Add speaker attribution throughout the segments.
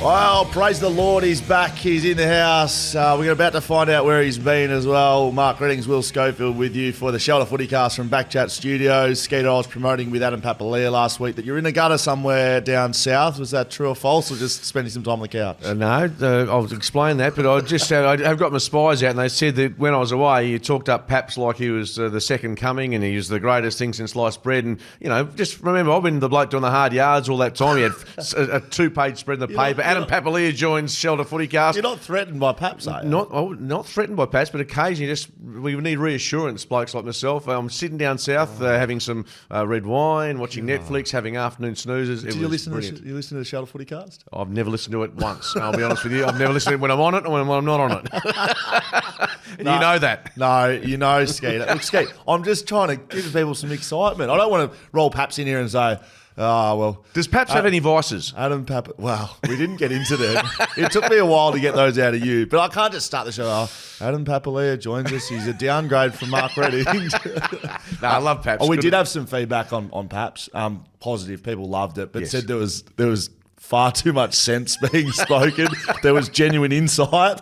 Speaker 1: Well, praise the Lord, he's back. He's in the house. We're about to find out where he's been as well. Mark Reddings, Will Schofield with you for the Shelter FootyCast from BackChat Studios. Skeeter, I was promoting with Adam Papalia last week that you're in a gutter somewhere down south. Was that true or false, or just spending some time on the couch?
Speaker 2: No, I was explaining that, but I just said I've got my spies out, and they said that when I was away, you talked up Paps like he was the second coming, and he was the greatest thing since sliced bread. And just remember, I've been the bloke doing the hard yards all that time. He had a 2-page spread in the paper. Adam Papalia joins Shelter FootyCast.
Speaker 1: You're not threatened by Paps, are you?
Speaker 2: Not threatened by Paps, but occasionally we need reassurance, blokes like myself. I'm sitting down south having some red wine, watching Netflix, having afternoon snoozes.
Speaker 1: Do you listen to the Shelter FootyCast?
Speaker 2: I've never listened to it once. I'll be honest with you. I've never listened to it when I'm on it or when I'm not on it. And you know that.
Speaker 1: No, you know, Skeet. Look, Skeet, I'm just trying to give people some excitement. I don't want to roll Paps in here and say, oh, well.
Speaker 2: Does Paps have any vices?
Speaker 1: Adam Pap. Well, we didn't get into them. It took me a while to get those out of you. But I can't just start the show. Oh, Adam Papalia joins us. He's a downgrade from Mark Reddings.
Speaker 2: No, I love Paps.
Speaker 1: Oh, we did have some feedback on Paps. Positive. People loved it, but said there was far too much sense being spoken. There was genuine insight,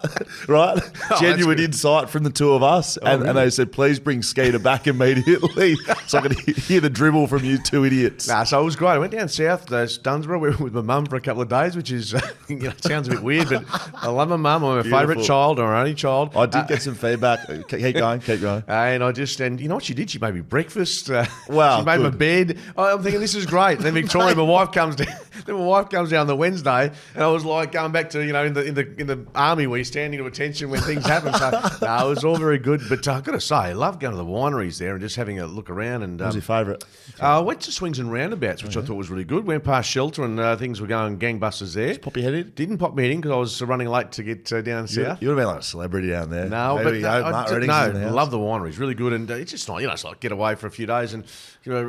Speaker 1: right? Genuine insight from the two of us. And they said, please bring Skeeter back immediately so I could hear the dribble from you two idiots.
Speaker 2: So it was great. I went down south to Dunsborough with my mum for a couple of days, which is, sounds a bit weird, but I love my mum. I'm her favourite child, or only child.
Speaker 1: I did get some feedback. Keep going.
Speaker 2: And you know what she did? She made me breakfast. She made
Speaker 1: good.
Speaker 2: my bed. I'm thinking, this is great. And then Victoria, my wife comes down. Then my wife comes down the Wednesday, and I was like going back to in the army where you're standing to attention when things happen. So it was all very good. But I've got to say, I love going to the wineries there and just having a look around. And
Speaker 1: what was your favourite?
Speaker 2: I went to Swings and Roundabouts, which I thought was really good. Went past Shelter and things were going gangbusters there.
Speaker 1: Did you pop your head in?
Speaker 2: Didn't pop my head in because I was running late to get down south.
Speaker 1: You would have been like a celebrity down there.
Speaker 2: No, love the wineries, really good, and it's just not it's like get away for a few days and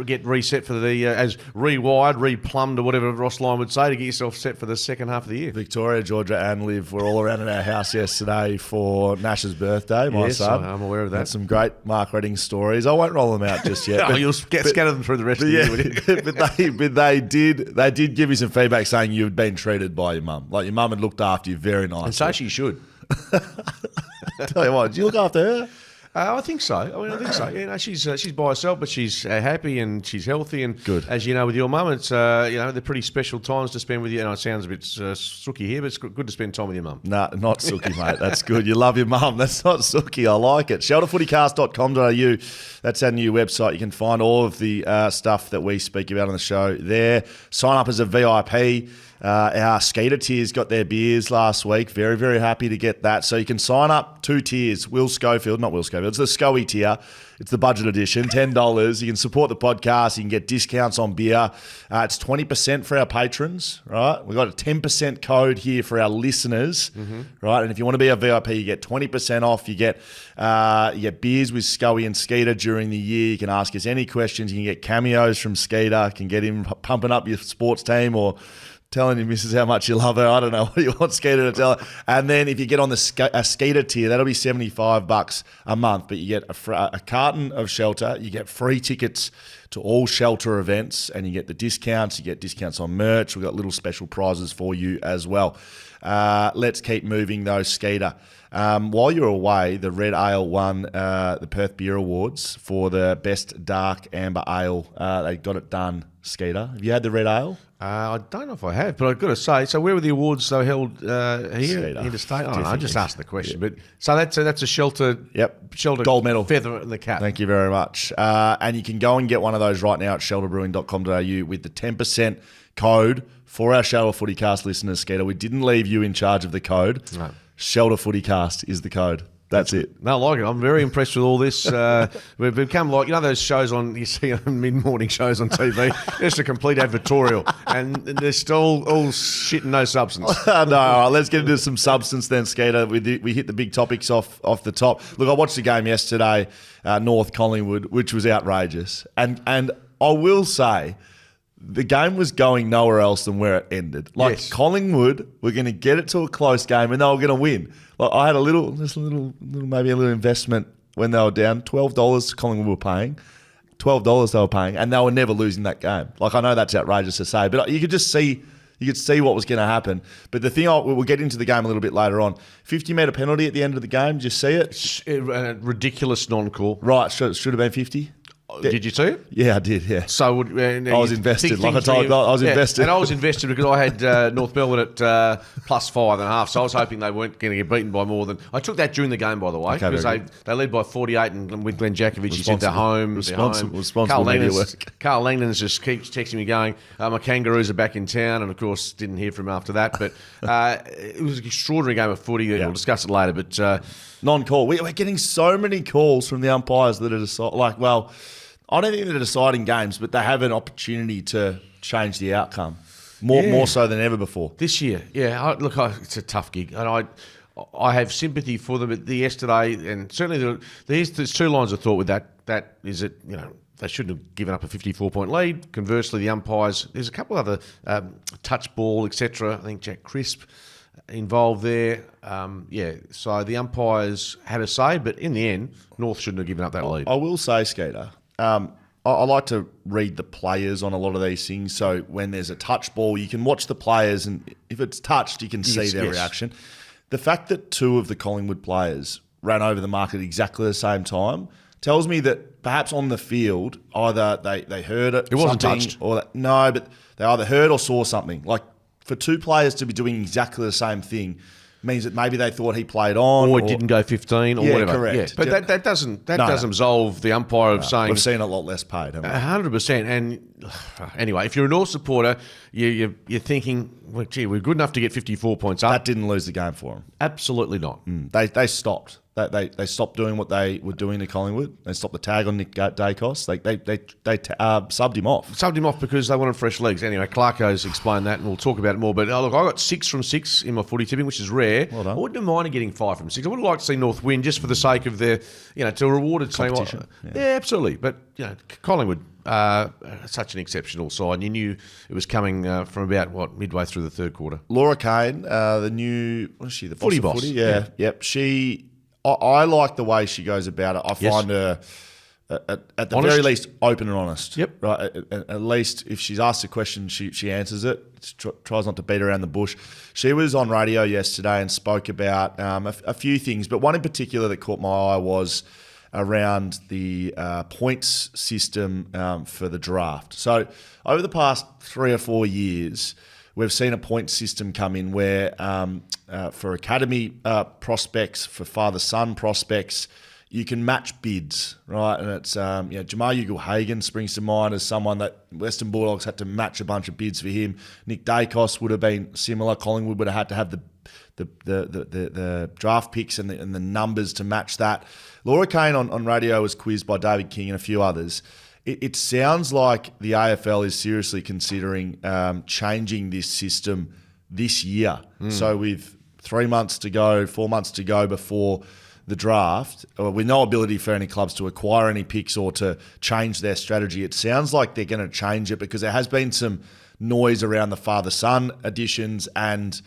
Speaker 2: get reset for the as rewired, replumbed, or whatever Ross Lyon would say, to get yourself set for the second half of the year.
Speaker 1: Victoria, Georgia, and Liv were all around in our house yesterday for Nash's birthday. My son,
Speaker 2: I'm aware of that.
Speaker 1: And some great Mark Redding stories. I won't roll them out just yet.
Speaker 2: You'll scatter them through the rest of the year.
Speaker 1: But they did give you some feedback saying you'd been treated by your mum. Like your mum had looked after you very nicely.
Speaker 2: And so she should.
Speaker 1: Tell you what, did you look after her?
Speaker 2: I think so. I think so. She's by herself, but she's happy and she's healthy. And
Speaker 1: good.
Speaker 2: As you know, with your mum, it's they're pretty special times to spend with you. It sounds a bit sooky here, but it's good to spend time with your mum.
Speaker 1: Nah, not sooky, mate. That's good. You love your mum. That's not sooky. I like it. Shelterfootycast.com.au. That's our new website. You can find all of the stuff that we speak about on the show there. Sign up as a VIP. Our Skeeter tiers got their beers last week. Very, very happy to get that. So you can sign up 2 tiers. Not Will Schofield. It's the Schoey tier. It's the budget edition, $10. You can support the podcast. You can get discounts on beer. It's 20% for our patrons, right? We've got a 10% code here for our listeners, right? And if you want to be a VIP, you get 20% off. You get beers with Schoey and Skeeter during the year. You can ask us any questions. You can get cameos from Skeeter. You can get him pumping up your sports team or telling your missus how much you love her. I don't know what you want Skeeter to tell her. And then if you get on the Skeeter tier, that'll be $75 a month. But you get a carton of Shelter. You get free tickets to all Shelter events. And you get the discounts. You get discounts on merch. We've got little special prizes for you as well. Let's keep moving though, Skeeter. While you were away, the Red Ale won the Perth Beer Awards for the best dark amber ale. They got it done, Skeeter. Have you had the Red Ale?
Speaker 2: I don't know if I have, but I've got to say, so where were the awards they held here interstate? I don't know, I just asked the question. But so that's a Shelter, Shelter
Speaker 1: gold medal,
Speaker 2: feather in the cap.
Speaker 1: Thank you very much. And you can go and get one of those right now at shelterbrewing.com.au with the 10% code for our Shelter FootyCast listeners, Skeeter. We didn't leave you in charge of the code. No. Shelter FootyCast is the code. That's it.
Speaker 2: No, I like it. I'm very impressed with all this. We've become like, those shows you see on mid-morning shows on TV, just a complete advertorial. And they're still all shit and no substance.
Speaker 1: No, all right, let's get into some substance then, Skeeter. We hit the big topics off the top. Look, I watched the game yesterday, North Collingwood, which was outrageous. And I will say, the game was going nowhere else than where it ended. Collingwood were going to get it to a close game and they were going to win. Like I had maybe a little investment when they were down. $12 Collingwood were paying. $12 they were paying, and they were never losing that game. Like I know that's outrageous to say, but you could just see You could see what was going to happen. But the thing, we'll get into the game a little bit later on. 50-metre penalty at the end of the game. Did you see it?
Speaker 2: Ridiculous non-call.
Speaker 1: Right, should have been 50.
Speaker 2: Did you see it?
Speaker 1: Yeah, I did, yeah.
Speaker 2: So
Speaker 1: I was invested. Like I told you, I was invested.
Speaker 2: And I was invested because I had North Melbourne at +5.5, so I was hoping they weren't going to get beaten by more than... I took that during the game, by the way, because they led by 48, and with Glenn Jakovic, he said they're home.
Speaker 1: Responsible
Speaker 2: Carl Langdon's just keeps texting me going, my Kangaroos are back in town, and of course didn't hear from him after that. But it was an extraordinary game of footy. Yeah. We'll discuss it later, but...
Speaker 1: non-call. We're getting so many calls from the umpires that are I don't think they're deciding games, but they have an opportunity to change the outcome more so than ever before.
Speaker 2: This year, yeah. It's a tough gig, and I have sympathy for them. But yesterday, and certainly there's two lines of thought with that. That is that they shouldn't have given up a 54-point lead. Conversely, the umpires. There's a couple other touch ball, etc. I think Jack Crisp involved there. So the umpires had a say, but in the end, North shouldn't have given up that lead.
Speaker 1: I will say, Skeeter. I like to read the players on a lot of these things. So when there's a touch ball, you can watch the players, and if it's touched, you can see their reaction. The fact that two of the Collingwood players ran over the mark at exactly the same time tells me that perhaps on the field, either they heard it
Speaker 2: wasn't touched.
Speaker 1: But they either heard or saw something. Like, for two players to be doing exactly the same thing means that maybe they thought he played on.
Speaker 2: Or didn't go 15 or whatever.
Speaker 1: Correct.
Speaker 2: Yeah, but that doesn't absolve the umpire of saying...
Speaker 1: We've seen a lot less paid, haven't we?
Speaker 2: 100%. And anyway, if you're a North supporter, you're thinking, well, gee, we're good enough to get 54 points up.
Speaker 1: That didn't lose the game for them.
Speaker 2: Absolutely not.
Speaker 1: They stopped. They stopped doing what they were doing to Collingwood. They stopped the tag on Nick Dacos. They subbed him off.
Speaker 2: Subbed him off because they wanted fresh legs. Anyway, Clarko's explained that, and we'll talk about it more. But look, I got 6 from 6 in my footy tipping, which is rare.
Speaker 1: Well done.
Speaker 2: I wouldn't have minded getting 5 from 6. I would like to see North win just for the sake of their, to reward a team.
Speaker 1: Competition.
Speaker 2: Yeah, absolutely. But Collingwood, such an exceptional side. And you knew it was coming from about midway through the third quarter.
Speaker 1: Laura Kane, the new the
Speaker 2: footy boss.
Speaker 1: Footy? Yeah. Yep. I like the way she goes about it. I find her, at the very least, open and honest.
Speaker 2: Yep.
Speaker 1: Right. At least if she's asked a question, she answers it. Tries not to beat around the bush. She was on radio yesterday and spoke about a few things, but one in particular that caught my eye was around the points system for the draft. So over the past 3 or 4 years, we've seen a point system come in where for academy prospects, for father-son prospects, you can match bids, right? And it's Jamal Ugle-Hagan springs to mind as someone that Western Bulldogs had to match a bunch of bids for him. Nick Dacos would have been similar. Collingwood would have had to have the draft picks and the numbers to match that. Laura Kane on radio was quizzed by David King and a few others. It sounds like the AFL is seriously considering changing this system this year. So with 3 months to go, 4 months to go before the draft, with no ability for any clubs to acquire any picks or to change their strategy, it sounds like they're going to change it because there has been some noise around the father-son additions and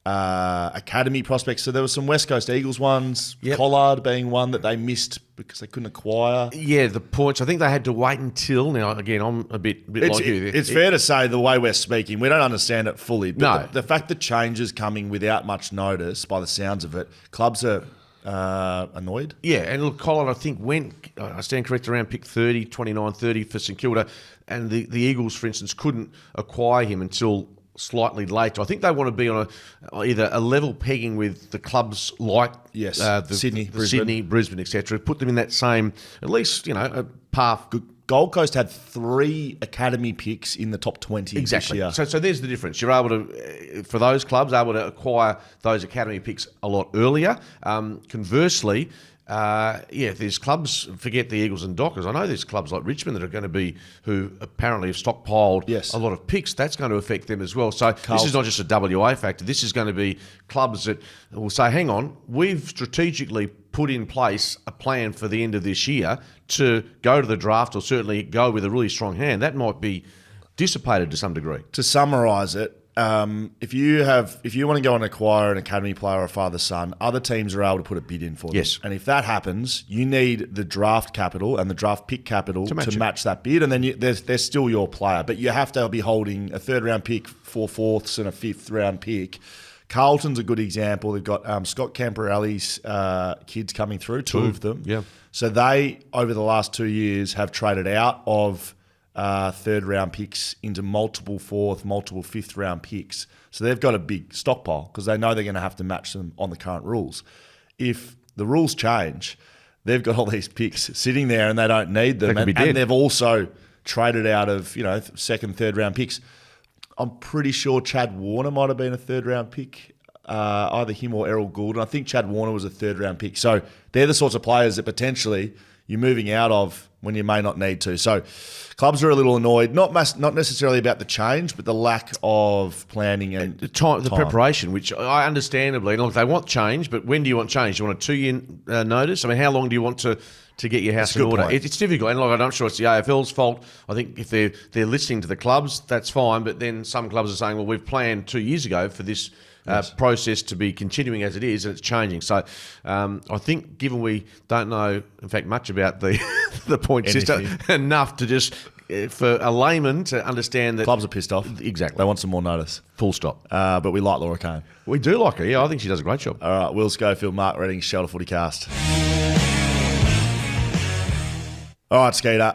Speaker 1: academy prospects. So there were some West Coast Eagles ones, Collard being one that they missed because they couldn't acquire.
Speaker 2: Yeah, the points. I think they had to wait until, now again, I'm a bit like you.
Speaker 1: It's fair to say the way we're speaking, we don't understand it fully. But the fact that change is coming without much notice, by the sounds of it, clubs are annoyed.
Speaker 2: Yeah, and look, Collard, I think, went, I stand correct, around pick 30, 29, 30 for St Kilda, and the Eagles, for instance, couldn't acquire him until slightly later. I think they want to be on either a level pegging with the clubs like
Speaker 1: Sydney,
Speaker 2: Brisbane, etc. Put them in that same, at least, a path.
Speaker 1: Gold Coast had 3 academy picks in the top 20
Speaker 2: exactly.
Speaker 1: this year.
Speaker 2: So there's the difference. You're able to, for those clubs, able to acquire those academy picks a lot earlier. Conversely, there's clubs, forget the Eagles and Dockers. I know there's clubs like Richmond that are going to be, who apparently have stockpiled a lot of picks. That's going to affect them as well. So this is not just a WA factor. This is going to be clubs that will say, hang on, we've strategically put in place a plan for the end of this year to go to the draft or certainly go with a really strong hand. That might be dissipated to some degree.
Speaker 1: To summarise it, if you want to go and acquire an academy player or a father son, other teams are able to put a bid in for them.
Speaker 2: Yes.
Speaker 1: And if that happens, you need the draft capital and the draft pick capital to match that bid, and then they're still your player. But you have to be holding a third round pick, 4 fourths, and a fifth round pick. Carlton's a good example. They've got Scott Camperelli's kids coming through, two of them.
Speaker 2: Yeah.
Speaker 1: So they, over the last 2 years, have traded out of third round picks into multiple fourth, multiple fifth round picks. So they've got a big stockpile because they know they're going to have to match them on the current rules. If the rules change, they've got all these picks sitting there and they don't need them. And they've also traded out of, second, third round picks. I'm pretty sure Chad Warner might have been a third round pick, either him or Errol Gould. And I think Chad Warner was a third round pick. So they're the sorts of players that potentially you're moving out of when you may not need to. So clubs are a little annoyed, not necessarily about the change, but the lack of planning and
Speaker 2: the preparation, which I understandably, look, they want change, but when do you want change? Do you want a 2-year notice? I mean, how long do you want to get your house in order? It's difficult, and I'm not sure it's the AFL's fault. I think if they're listening to the clubs, that's fine, but then some clubs are saying, well, we've planned 2 years ago for this process to be continuing as it is, and it's changing. So I think, given we don't know, in fact, much about the point system, enough to just for a layman to understand that
Speaker 1: clubs are pissed off.
Speaker 2: Exactly,
Speaker 1: they want some more notice.
Speaker 2: Full stop.
Speaker 1: But we like Laura Kane.
Speaker 2: We do like her. Yeah, I think she does a great job.
Speaker 1: All right, Will Schofield, Mark Redding, Shelter FootyCast. All right, Skeeter.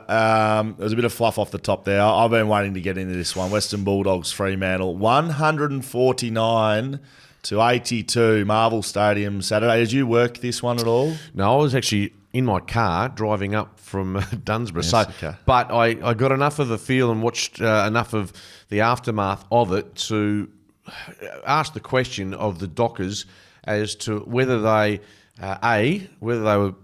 Speaker 1: There's a bit of fluff off the top there. I've been waiting to get into this one. Western Bulldogs, Fremantle, 149-82, Marvel Stadium, Saturday. Did you work this one at all?
Speaker 2: No, I was actually in my car driving up from Dunsborough.
Speaker 1: Yes,
Speaker 2: so,
Speaker 1: okay.
Speaker 2: But I got enough of the feel and watched enough of the aftermath of it to ask the question of the Dockers as to whether they, whether they were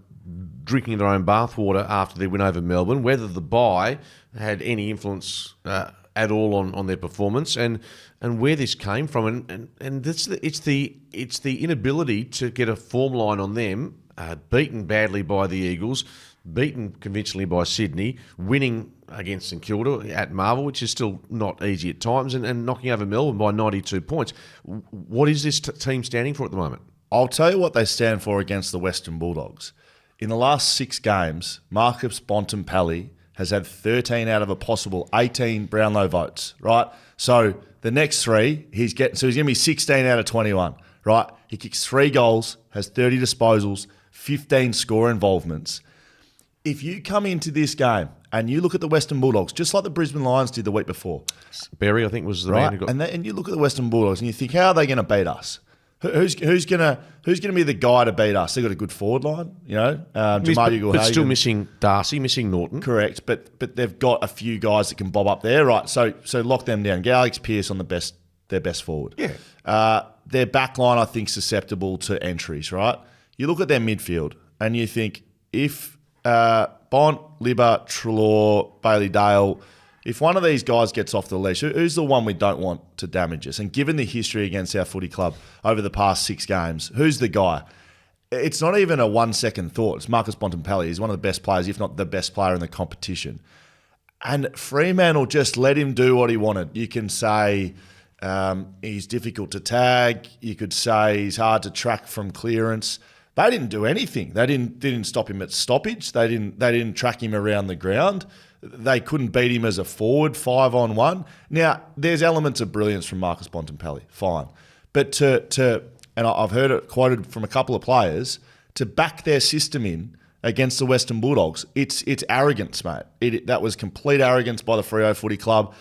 Speaker 2: drinking their own bathwater after their win over Melbourne, whether the bye had any influence at all on their performance, and where this came from, and it's the inability to get a form line on them, beaten badly by the Eagles, beaten convincingly by Sydney, winning against St Kilda at Marvel, which is still not easy at times, and knocking over Melbourne by 92 points. What is this team standing for at the moment?
Speaker 1: I'll tell you what they stand for against the Western Bulldogs. In the last 6 games, Marcus Bontempelli has had 13 out of a possible 18 Brownlow votes, right? So the next 3, he's going to be 16 out of 21, right? He kicks 3 goals, has 30 disposals, 15 score involvements. If you come into this game and you look at the Western Bulldogs, just like the Brisbane Lions did the week before.
Speaker 2: Barry, I think, was the
Speaker 1: right?
Speaker 2: man who got...
Speaker 1: And you look at the Western Bulldogs and you think, how are they going to beat us? Who's gonna be the guy to beat us? They've got a good forward line,
Speaker 2: but still missing Darcy, missing Norton.
Speaker 1: Correct, but they've got a few guys that can bob up there, right? So lock them down. Get Alex Pearce on their best forward.
Speaker 2: Yeah.
Speaker 1: Their back line, I think, susceptible to entries, right? You look at their midfield and you think if Bont, Libba, Treloar, Bailey Dale, if one of these guys gets off the leash, who's the one we don't want to damage us? And given the history against our footy club over the past 6 games, who's the guy? It's not even a 1-second thought. It's Marcus Bontempelli. He's one of the best players, if not the best player in the competition. And Fremantle just let him do what he wanted. You can say he's difficult to tag. You could say he's hard to track from clearance. They didn't do anything. They didn't stop him at stoppage. They didn't track him around the ground. They couldn't beat him as a forward 5-on-1. Now, there's elements of brilliance from Marcus Bontempelli, fine. But and I've heard it quoted from a couple of players, to back their system in against the Western Bulldogs, it's arrogance, mate. That was complete arrogance by the Freo Footy Club,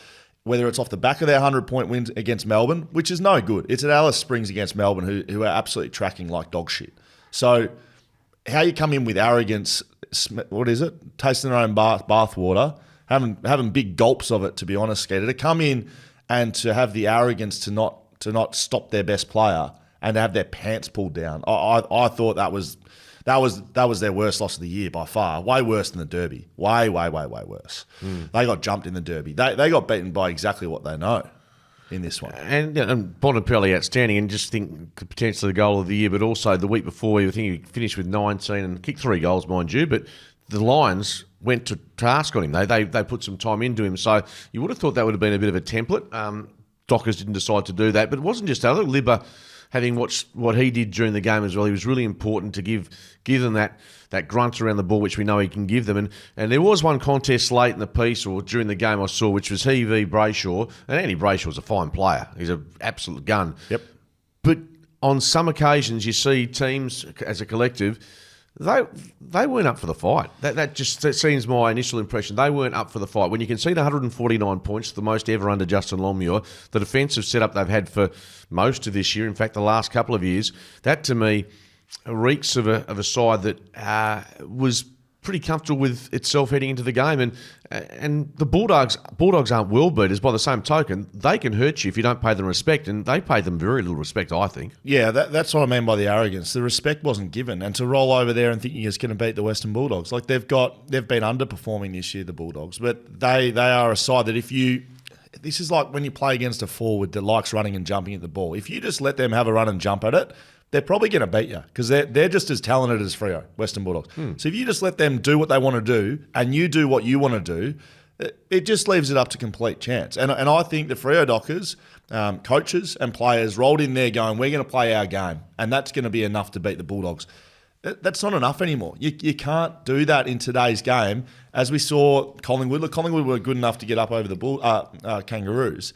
Speaker 1: whether it's off the back of their 100-point wins against Melbourne, which is no good. It's at Alice Springs against Melbourne, who are absolutely tracking like dog shit. So how you come in with arrogance, what is it? Tasting their own bath water, having big gulps of it, to be honest, Skeeter, to come in and to have the arrogance to not stop their best player and to have their pants pulled down. I thought that was their worst loss of the year by far. Way worse than the Derby. Way worse. They got jumped in the Derby. They got beaten by exactly what they know in this one.
Speaker 2: And Bontempelli outstanding, and just think potentially the goal of the year, but also the week before, I think he finished with 19 and kicked 3 goals, mind you, but the Lions went to task on him. They put some time into him, so you would have thought that would have been a bit of a template. Dockers didn't decide to do that. But it wasn't just that. Look, Libba, having watched what he did during the game as well, he was really important to give them that grunt around the ball, which we know he can give them. And there was one contest late in the piece or during the game I saw, which was he v Brayshaw. And Andy Brayshaw's a fine player. He's an absolute gun.
Speaker 1: Yep.
Speaker 2: But on some occasions, you see teams as a collective, they weren't up for the fight. That seems my initial impression. They weren't up for the fight. When you concede 149 points, the most ever under Justin Longmuir, the defensive setup they've had for most of this year, in fact, the last couple of years, that to me reeks of a side that was pretty comfortable with itself heading into the game. And the Bulldogs aren't world beaters. By the same token, they can hurt you if you don't pay them respect, and they paid them very little respect, I think.
Speaker 1: Yeah, that's what I mean by the arrogance. The respect wasn't given, and to roll over there and thinking it's going to beat the Western Bulldogs, like they've been underperforming this year, the Bulldogs, but they are a side that this is like when you play against a forward that likes running and jumping at the ball. If you just let them have a run and jump at it, they're probably going to beat you because they're just as talented as Freo, Western Bulldogs. So if you just let them do what they want to do and you do what you want to do, it just leaves it up to complete chance. And I think the Freo Dockers, coaches and players rolled in there going, we're going to play our game and that's going to be enough to beat the Bulldogs. That's not enough anymore. You can't do that in today's game. As we saw Collingwood. Look, Collingwood were good enough to get up over the Kangaroos.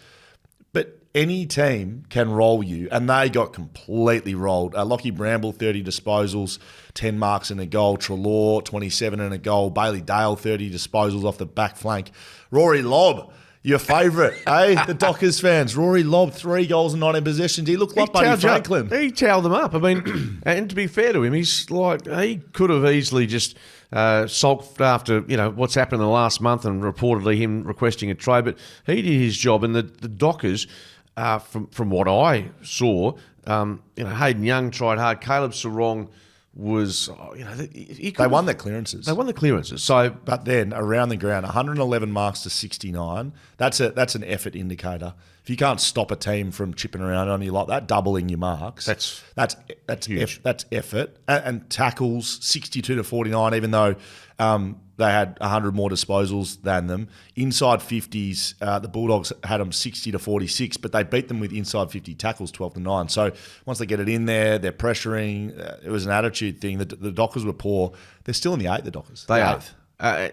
Speaker 1: But any team can roll you, and they got completely rolled. Lockie Bramble, 30 disposals, 10 marks and a goal. Treloar, 27 and a goal. Bailey Dale, 30 disposals off the back flank. Rory Lobb, your favourite, the Dockers fans. Rory Lobb, 3 goals and 19 possessions. He looked like Buddy Franklin.
Speaker 2: He towed them up. I mean, and to be fair to him, he could have easily just sulked after what's happened in the last month and reportedly him requesting a trade, but he did his job. And the Dockers, from what I saw, Hayden Young tried hard. Caleb Sarong was, they
Speaker 1: won their clearances.
Speaker 2: They won the clearances. So,
Speaker 1: but then around the ground, 111 marks to 69. That's an effort indicator. If you can't stop a team from chipping around on you like that, doubling your marks, that's huge. That's effort. And tackles 62 to 49, even though they had 100 more disposals than them. Inside 50s, the Bulldogs had them 60 to 46, but they beat them with inside 50 tackles, 12 to 9. So once they get it in there, they're pressuring. It was an attitude thing. The Dockers were poor. They're still in the 8th, the Dockers.
Speaker 2: They are.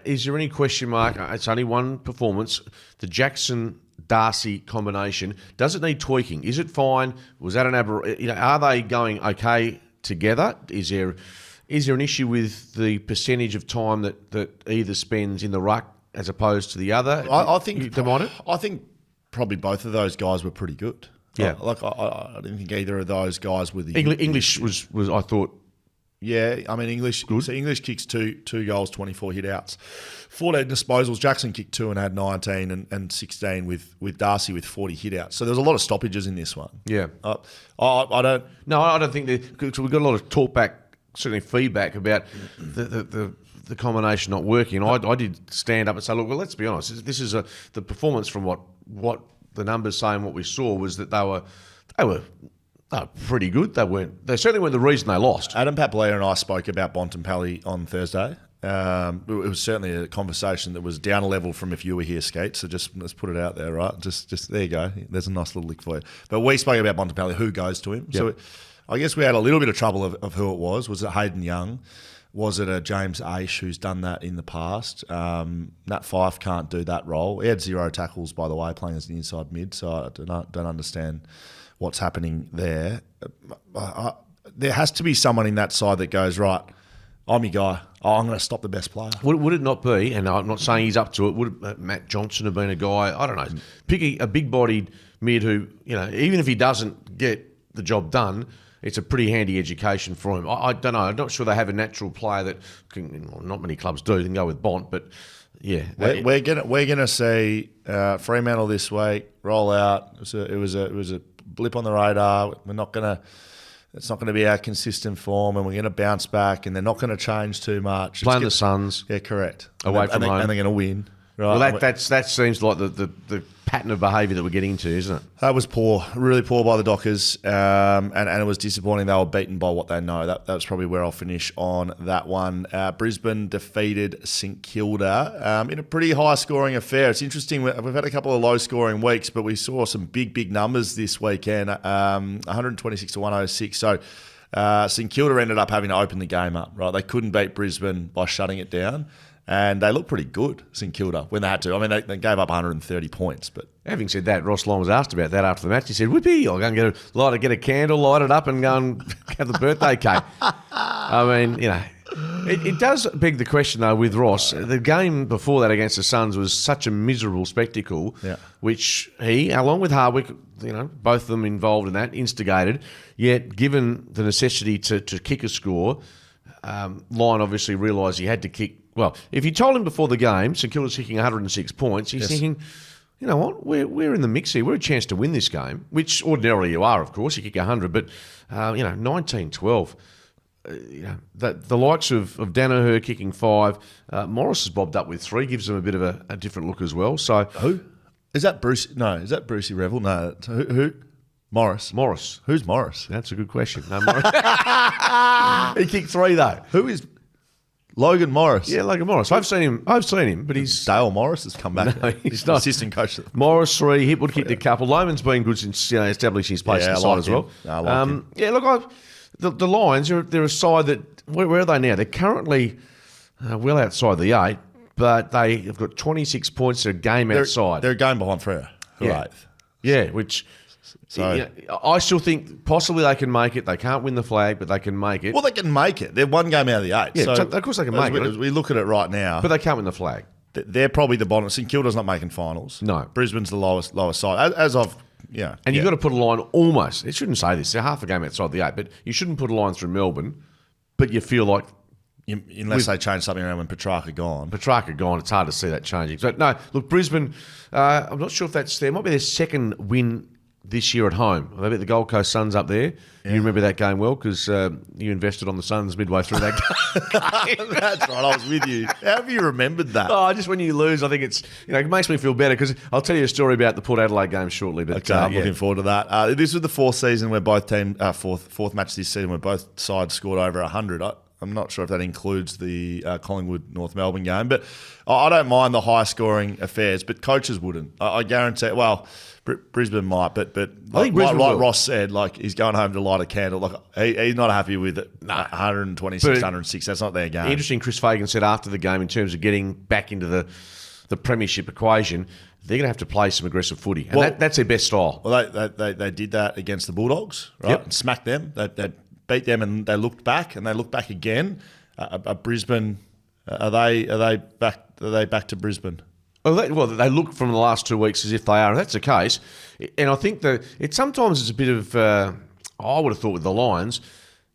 Speaker 2: Is there any question mark? It's only one performance. The Jackson-Darcy combination, does it need tweaking? Is it fine? Was that an are they going okay together? Is there an issue with the percentage of time that either spends in the ruck as opposed to the other?
Speaker 1: I think probably both of those guys were pretty good.
Speaker 2: Yeah,
Speaker 1: I didn't think either of those guys were the
Speaker 2: English was I thought.
Speaker 1: Yeah, I mean English. Good. So English kicks two goals, 24 hit outs, 14 disposals. Jackson kicked 2 and had 19 and 16 with Darcy with 40 hit outs. So there's a lot of stoppages in this one.
Speaker 2: Yeah,
Speaker 1: I don't.
Speaker 2: No, I don't think that. We've got a lot of talk back. Certainly feedback about the combination not working. I did stand up and say, look, well, let's be honest. This is the performance from what the numbers say and what we saw was that they were pretty good. They certainly weren't the reason they lost.
Speaker 1: Adam Papalea and I spoke about Bont and Pally on Thursday. It was certainly a conversation that was down a level from if you were here, Skeet. So just let's put it out there, right? Just there you go. There's a nice little lick for you. But we spoke about Bont and Pally, who goes to him.
Speaker 2: Yep. So
Speaker 1: I guess we had a little bit of trouble of who it was. Was it Hayden Young? Was it a James Aish who's done that in the past? Nat Fyfe can't do that role. He had 0 tackles, by the way, playing as an inside mid, so I don't understand what's happening there. There has to be someone in that side that goes, right, I'm your guy. I'm going to stop the best player.
Speaker 2: Would it not be, and I'm not saying he's up to it, would Matt Johnson have been a guy, I don't know, pick a big-bodied mid who, even if he doesn't get the job done, it's a pretty handy education for him. I don't know. I'm not sure they have a natural player that not many clubs do. They can go with Bont, but yeah,
Speaker 1: we're gonna see Fremantle this week roll out. It was a blip on the radar. It's not gonna be our consistent form, and we're gonna bounce back, and they're not gonna change too much.
Speaker 2: Playing the Suns,
Speaker 1: yeah, correct.
Speaker 2: Away from home,
Speaker 1: and they're gonna win. Right?
Speaker 2: Well, that seems like the pattern of behaviour that we're getting into, isn't it?
Speaker 1: That was poor, really poor by the Dockers, and it was disappointing. They were beaten by what they know. That's probably where I'll finish on that one. Brisbane defeated St Kilda in a pretty high-scoring affair. It's interesting. We've had a couple of low-scoring weeks, but we saw some big numbers this weekend, 126 to 106. So St Kilda ended up having to open the game up, right? They couldn't beat Brisbane by shutting it down. And they looked pretty good, St Kilda, when they had to. I mean, they gave up 130 points. But
Speaker 2: having said that, Ross Long was asked about that after the match. He said, "Whippy, I'll go and get a candle, light it up, and go and have the birthday cake." I mean, it does beg the question though with Ross. The game before that against the Suns was such a miserable spectacle, which he, along with Hardwick, both of them involved in that, instigated. Yet, given the necessity to kick a score, Lyon obviously realised he had to kick. Well, if you told him before the game, St Kilda's kicking 106 points, he's thinking, you know what, we're in the mix here. We're a chance to win this game, which ordinarily you are, of course. You kick 100, but, 19-12. The likes of Danaher kicking 5, Morris has bobbed up with 3, gives them a bit of a different look as well. So
Speaker 1: who? Is that Bruce? No, is that Brucey Revel? No. Who? Morris. Who's Morris?
Speaker 2: That's a good question. No, Morris. He kicked 3, though.
Speaker 1: Who is Logan Morris?
Speaker 2: Yeah, Logan Morris. I've seen him, but he's...
Speaker 1: Dale Morris has come back.
Speaker 2: No, he's not.
Speaker 1: Assistant coach.
Speaker 2: Morris 3, Hipwood kicked a couple. Loman's been good since establishing his place in the side as well.
Speaker 1: I like him.
Speaker 2: Yeah, look, the Lions, they're a side that... Where are they now? They're currently well outside the 8, but they have got 26 points. They're a game outside.
Speaker 1: They're a game behind Freo, who are 8th.
Speaker 2: Yeah, which... So I still think possibly they can make it. They can't win the flag, but they can make it.
Speaker 1: Well, they can make it. They're one game out of the 8.
Speaker 2: Yeah,
Speaker 1: so
Speaker 2: of course they can make it.
Speaker 1: As we look at it right now.
Speaker 2: But they can't win the flag.
Speaker 1: They're probably the bottom. St Kilda's not making finals.
Speaker 2: No.
Speaker 1: Brisbane's the lowest side. And
Speaker 2: you've got to put a line almost. It shouldn't say this. They're half a game outside the 8, but you shouldn't put a line through Melbourne, but you feel like...
Speaker 1: Unless they change something around when Petrarca gone.
Speaker 2: It's hard to see that changing. But no, look, Brisbane, I'm not sure if that's... It might be their second win this year at home. They beat the Gold Coast Suns up there. Yeah. You remember that game well because you invested on the Suns midway through that game.
Speaker 1: That's right, I was with you. How have you remembered that?
Speaker 2: Oh, just when you lose, I think it's it makes me feel better because I'll tell you a story about the Port Adelaide game shortly. But
Speaker 1: okay, I'm looking forward to that. This was the fourth season where both teams, fourth match this season where both sides scored over 100. I'm not sure if that includes the Collingwood North Melbourne game, but I don't mind the high scoring affairs, but coaches wouldn't. I guarantee. Well, Brisbane might, but
Speaker 2: I think like
Speaker 1: Ross said, he's going home to light a candle. He's not happy with it. 126, 106. That's not their game.
Speaker 2: Interesting. Chris Fagan said after the game, in terms of getting back into the premiership equation, they're going to have to play some aggressive footy, and that's their best style.
Speaker 1: Well, they did that against the Bulldogs, right? Yep. And smacked them. They beat them, and they looked back, and they looked back again. Brisbane, are they back to Brisbane?
Speaker 2: Well, they look from the last 2 weeks as if they are. If that's the case, and I think that sometimes it's a bit of. I would have thought with the Lions,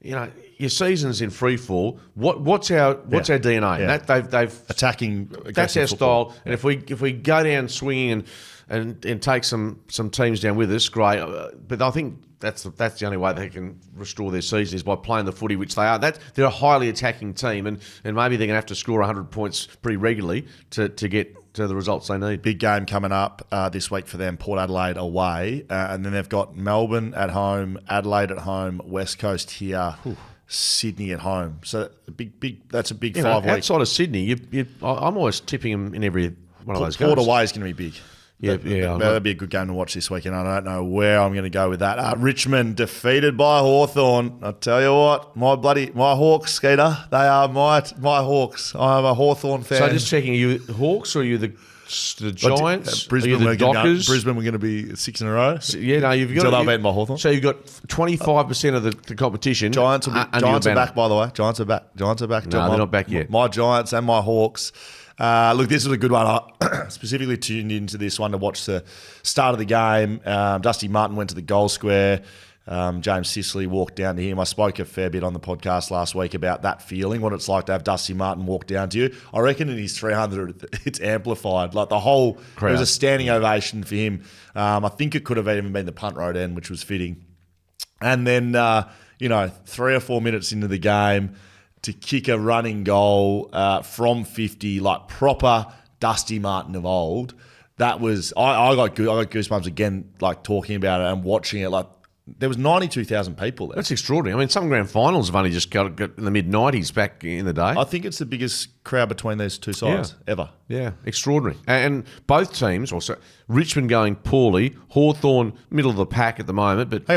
Speaker 2: your season's in free fall. What's our DNA?
Speaker 1: Yeah.
Speaker 2: They've
Speaker 1: attacking.
Speaker 2: That's our
Speaker 1: football.
Speaker 2: style. And if we go down swinging and take some teams down with us, great. But I think that's the only way they can restore their season is by playing the footy, which they are. They're a highly attacking team, and maybe they're going to have to score 100 points pretty regularly to get to the results they need.
Speaker 1: Big game coming up this week for them, Port Adelaide away. And then they've got Melbourne at home, Adelaide at home, West Coast here, Sydney at home. So that's a big 5 weeks.
Speaker 2: Outside of Sydney, I'm always tipping them in every one of those games.
Speaker 1: Port away is going to be big.
Speaker 2: Yeah,
Speaker 1: that'll be a good game to watch this weekend. I don't know where I'm going to go with that. Richmond defeated by Hawthorn. I tell you what, my Hawks, Skeeter, they are my Hawks. I am a Hawthorn fan.
Speaker 2: So just checking, are you Hawks or are you the Giants?
Speaker 1: Brisbane,
Speaker 2: are you the Dockers?
Speaker 1: Brisbane, we're going to be 6 in a row.
Speaker 2: Yeah, no, you've got.
Speaker 1: Until they're beaten by Hawthorn.
Speaker 2: So you've got 25% of the competition.
Speaker 1: Giants are back, by the way. Giants are back.
Speaker 2: No, they're not back yet.
Speaker 1: My Giants and my Hawks. Look, this was a good one. I specifically tuned into this one to watch the start of the game. Dusty Martin went to the goal square. James Sicily walked down to him. I spoke a fair bit on the podcast last week about that feeling, what it's like to have Dusty Martin walk down to you. I reckon in his 300, it's amplified. Like the whole crowd. It was a standing ovation for him. I think it could have even been the punt road end, which was fitting. And then, 3 or 4 minutes into the game, to kick a running goal from 50, like proper Dusty Martin of old. that was I got goosebumps again, like talking about it and watching it. Like there was 92,000 people there.
Speaker 2: That's extraordinary. I mean, some grand finals have only just got in the mid-90s back in the day.
Speaker 1: I think it's the biggest crowd between those two sides ever.
Speaker 2: Yeah, extraordinary. And both teams, also Richmond going poorly, Hawthorn middle of the pack at the moment, but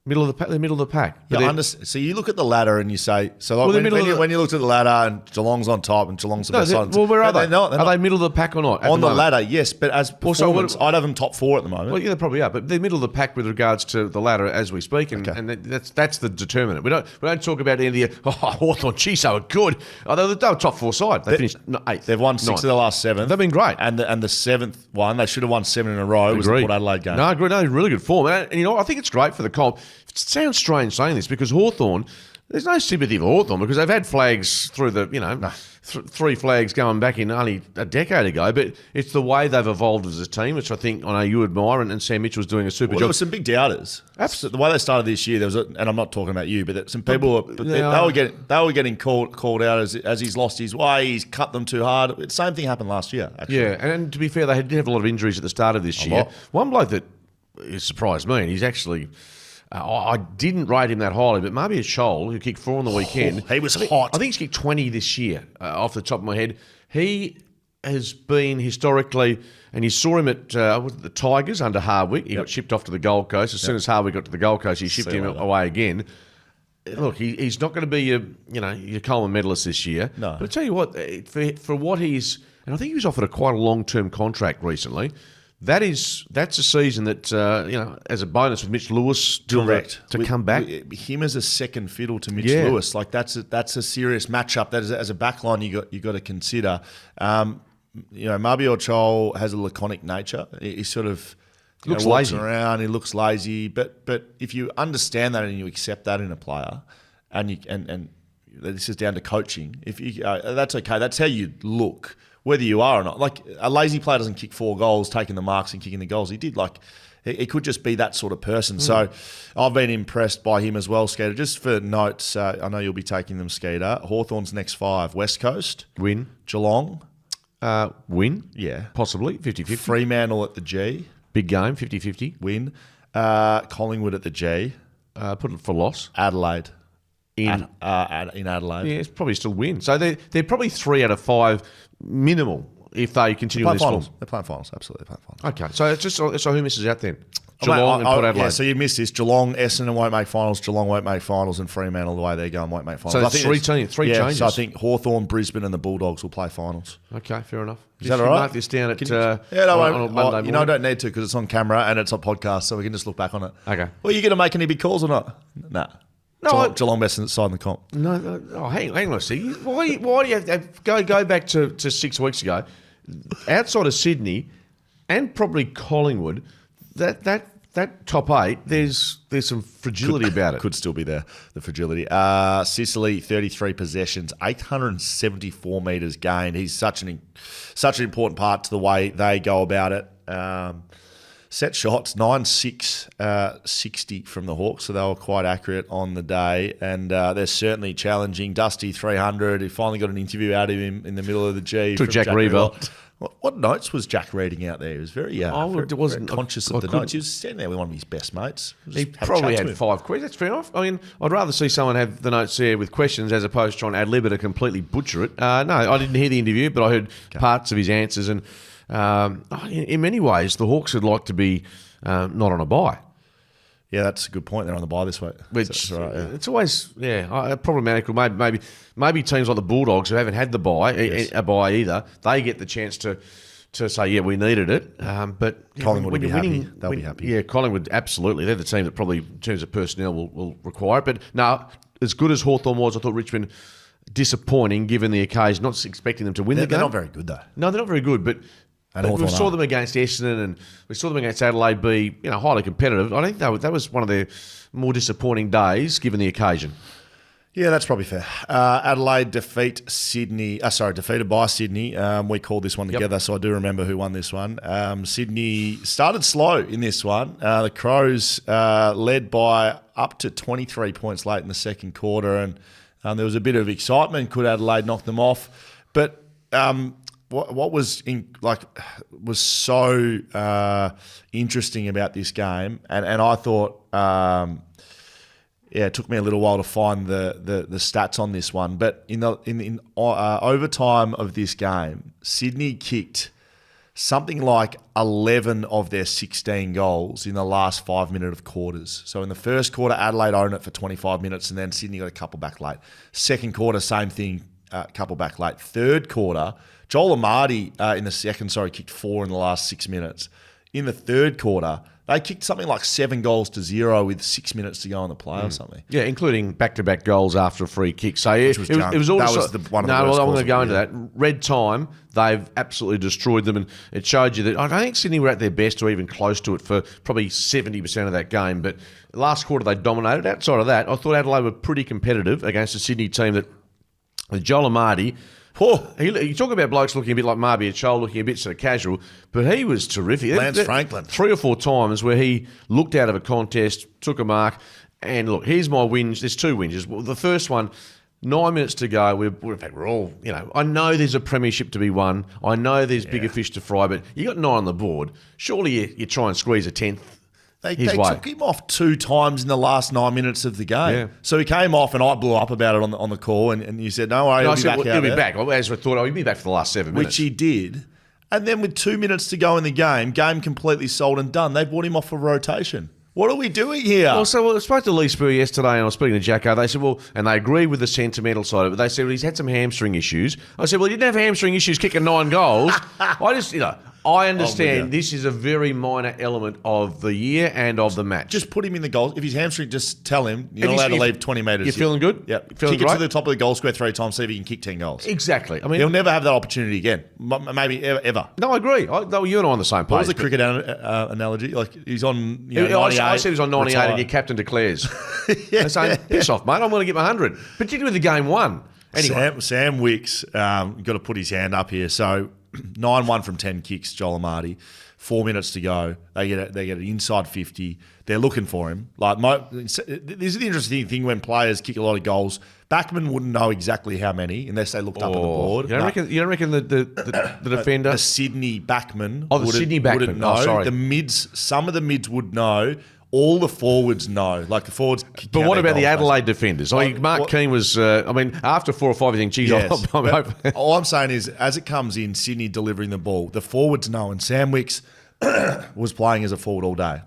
Speaker 2: middle of the pack. They're middle of the pack.
Speaker 1: Yeah, so you look at the ladder and you say, when you looked at the ladder and Geelong's on top and Geelong's the best side.
Speaker 2: Well, where are they?
Speaker 1: Not.
Speaker 2: Are they middle of the pack or not?
Speaker 1: On the ladder, yes, but as performance, I'd have them top 4 at the moment.
Speaker 2: Well, yeah, they probably are, but they're middle of the pack with regards to the ladder as we speak, and that's the determinant. We don't talk about any of the Hawthorn. Geez, they were good. They were top 4 side. They finished 8th.
Speaker 1: They've won 6 of the last 7.
Speaker 2: They've been great,
Speaker 1: and the 7th one they should have won 7 in a row. Was the Port Adelaide game?
Speaker 2: No, agreed. No, really good form, and I think it's great for the comp. It sounds strange saying this because Hawthorn, there's no sympathy for Hawthorn because they've had flags through the, 3 flags going back in only a decade ago, but it's the way they've evolved as a team, which I think I know you admire, and Sam Mitchell's doing a super job.
Speaker 1: There were some big doubters. Absolutely. The way they started this year, there was, and I'm not talking about you, but some people they were getting called out as he's lost his way, he's cut them too hard. The same thing happened last year, actually.
Speaker 2: Yeah, and to be fair, they did have a lot of injuries at the start of this year. One bloke that surprised me, and he's actually... I didn't rate him that highly, but maybe it's Scholl, who kicked 4 on the weekend.
Speaker 1: He was hot.
Speaker 2: I think he's kicked 20 this year, off the top of my head. He has been historically, and you saw him at the Tigers under Hardwick. He got shipped off to the Gold Coast. As soon as Hardwick got to the Gold Coast, he shipped him away again. Look, he's not going to be your Coleman medalist this year. No. But I tell you what, for what he's... And I think he was offered quite a long-term contract recently. That's a season that, as a bonus with Mitch Lewis to come back.
Speaker 1: Him as a second fiddle to Mitch Lewis, like that's a serious matchup. That is, as a backline you got to consider. Mabior Chol has a laconic nature. He sort of
Speaker 2: looks
Speaker 1: walks
Speaker 2: lazy
Speaker 1: around. He looks lazy. But if you understand that and you accept that in a player, and this is down to coaching. If you that's okay. That's how you look. Whether you are or not. Like, a lazy player doesn't kick 4 goals, taking the marks and kicking the goals. He did, he could just be that sort of person. So I've been impressed by him as well, Skeeter. Just for notes, I know you'll be taking them, Skeeter. Hawthorn's next 5. West Coast.
Speaker 2: Win.
Speaker 1: Geelong.
Speaker 2: Win.
Speaker 1: Yeah.
Speaker 2: Possibly. 50-50.
Speaker 1: Fremantle at the G.
Speaker 2: Big game, 50-50.
Speaker 1: Win. Collingwood at the G.
Speaker 2: Put it for loss.
Speaker 1: Adelaide.
Speaker 2: In
Speaker 1: Adelaide.
Speaker 2: Yeah, it's probably still win. So they're probably 3 out of 5 minimal if they continue on this form.
Speaker 1: They're playing finals, absolutely playing finals.
Speaker 2: Okay, so it's just who misses out then? Geelong and Port Adelaide.
Speaker 1: Yeah, so you missed this. Geelong, Essendon won't make finals. Geelong won't make finals, and Fremantle, the way they're going, won't make finals.
Speaker 2: So that's 3 changes.
Speaker 1: So I think Hawthorn, Brisbane, and the Bulldogs will play finals.
Speaker 2: Okay, fair enough.
Speaker 1: Is that all right?
Speaker 2: Mark this down at
Speaker 1: on Monday morning. I don't need to because it's on camera and it's on podcast, so we can just look back on it.
Speaker 2: Okay.
Speaker 1: Well, are you going to make any big calls or not? Nah.
Speaker 2: No,
Speaker 1: Geelong best side in the comp.
Speaker 2: No, hang on a second. Why do you have to go back to 6 weeks ago? Outside of Sydney and probably Collingwood, that top 8, there's some fragility about it.
Speaker 1: Could still be there, the fragility. Sicily, 33 possessions, 874 metres gained. He's such an important part to the way they go about it. Set shots, 9-6, 60 from the Hawks, so they were quite accurate on the day, and they're certainly challenging. Dusty, 300. He finally got an interview out of him in the middle of the G.
Speaker 2: Took Jack Reevell.
Speaker 1: What notes was Jack reading out there? He was very, very conscious of the notes. He was standing there with one of his best mates.
Speaker 2: He probably had 5 questions. That's fair enough. I mean, I'd rather see someone have the notes there with questions as opposed to trying to ad-lib it and completely butcher it. No, I didn't hear the interview, but I heard parts of his answers, and in many ways, the Hawks would like to be not on a bye.
Speaker 1: Yeah, that's a good point. They're on the bye this week.
Speaker 2: Which right, it's always problematical. Maybe teams like the Bulldogs who haven't had the bye a bye either, they get the chance to say we needed it. But
Speaker 1: Collingwood would be happy. They'll be happy.
Speaker 2: Yeah, Collingwood absolutely. They're the team that probably in terms of personnel will require it. But no, as good as Hawthorn was, I thought Richmond disappointing given the occasion. Not expecting them to win the game.
Speaker 1: They're not very good though.
Speaker 2: No, they're not very good, but. We saw them against Essendon and we saw them against Adelaide be highly competitive. I think that was one of their more disappointing days given the occasion.
Speaker 1: Yeah, that's probably fair. Adelaide defeated by Sydney. We called this one together, so I do remember who won this one. Sydney started slow in this one. The Crows led by up to 23 points late in the second quarter, and there was a bit of excitement. Could Adelaide knock them off? But what was was so interesting about this game, and I thought, it took me a little while to find the stats on this one, but in overtime of this game, Sydney kicked something like 11 of their 16 goals in the last 5 minutes of quarters. So in the first quarter, Adelaide owned it for 25 minutes, and then Sydney got a couple back late. Second quarter, same thing, couple back late. Third quarter, Joel Amadi in the second, kicked 4 in the last 6 minutes. In the third quarter, they kicked something like 7-0 with 6 minutes to go on the play or something.
Speaker 2: Yeah, including back-to-back goals after a free kick. So it was all.
Speaker 1: That was one of the worst.
Speaker 2: I'm going to go into that. Red time, they've absolutely destroyed them, and it showed you that I don't think Sydney were at their best or even close to it for probably 70% of that game. But last quarter they dominated. Outside of that, I thought Adelaide were pretty competitive against a Sydney team that, with Joel Amadi. You talk about blokes looking a bit like Marby at Shoal, looking a bit sort of casual, but he was terrific.
Speaker 1: Lance Franklin.
Speaker 2: 3 or 4 times where he looked out of a contest, took a mark, and look, here's my whinge. There's 2 whinges. Well, the first one, 9 minutes to go. We're all, I know there's a premiership to be won. I know there's bigger fish to fry, but you got 9 on the board. Surely you try and squeeze a 10th.
Speaker 1: They took him off 2 times in the last 9 minutes of the game. Yeah. So he came off, and I blew up about it on the call, and you said, no, he'll be back.
Speaker 2: As I thought, he'll be back for the last 7 minutes.
Speaker 1: Which he did. And then with 2 minutes to go in the game completely sold and done. They brought him off for rotation. What are we doing here?
Speaker 2: I spoke to Lee Spur yesterday, and I was speaking to Jacko. They said, and they agreed with the sentimental side of it. They said, he's had some hamstring issues. I said, he didn't have hamstring issues kicking 9 goals. I understand this is a very minor element of the year and of the match.
Speaker 1: Just put him in the goals. If he's hamstring, just tell him you're not allowed to leave 20 metres.
Speaker 2: You're feeling good?
Speaker 1: Yep.
Speaker 2: Feeling
Speaker 1: Kick it to the top of the goal square 3 times, see if he can kick 10 goals.
Speaker 2: Exactly. I mean,
Speaker 1: he'll never have that opportunity again. Maybe ever.
Speaker 2: No, I agree. You and I are on the same page.
Speaker 1: What was the cricket analogy? Like he's on
Speaker 2: 98. I said he was on 98 and your captain declares. They're saying, piss off, mate. I'm going to get my 100. Particularly with the game 1. Anyway.
Speaker 1: Sam Wicks got to put his hand up here. So 9-1 from 10 kicks, Joel Amadi. 4 minutes to go. They get an inside 50. They're looking for him. This is the interesting thing when players kick a lot of goals. Backman wouldn't know exactly how many unless they looked up on the board.
Speaker 2: You don't reckon the defender?
Speaker 1: The Sydney Backman.
Speaker 2: Sydney Backman.
Speaker 1: Wouldn't know.
Speaker 2: Sorry.
Speaker 1: The mids. Some of the mids would know. All the forwards know. Like the forwards.
Speaker 2: But what about the Adelaide defenders? Mark Kane was. After 4 or 5, you think, geez,
Speaker 1: yes,
Speaker 2: I'm hoping.
Speaker 1: All I'm saying is, as it comes in, Sydney delivering the ball, the forwards know, and Sam Wicks was playing as a forward all day.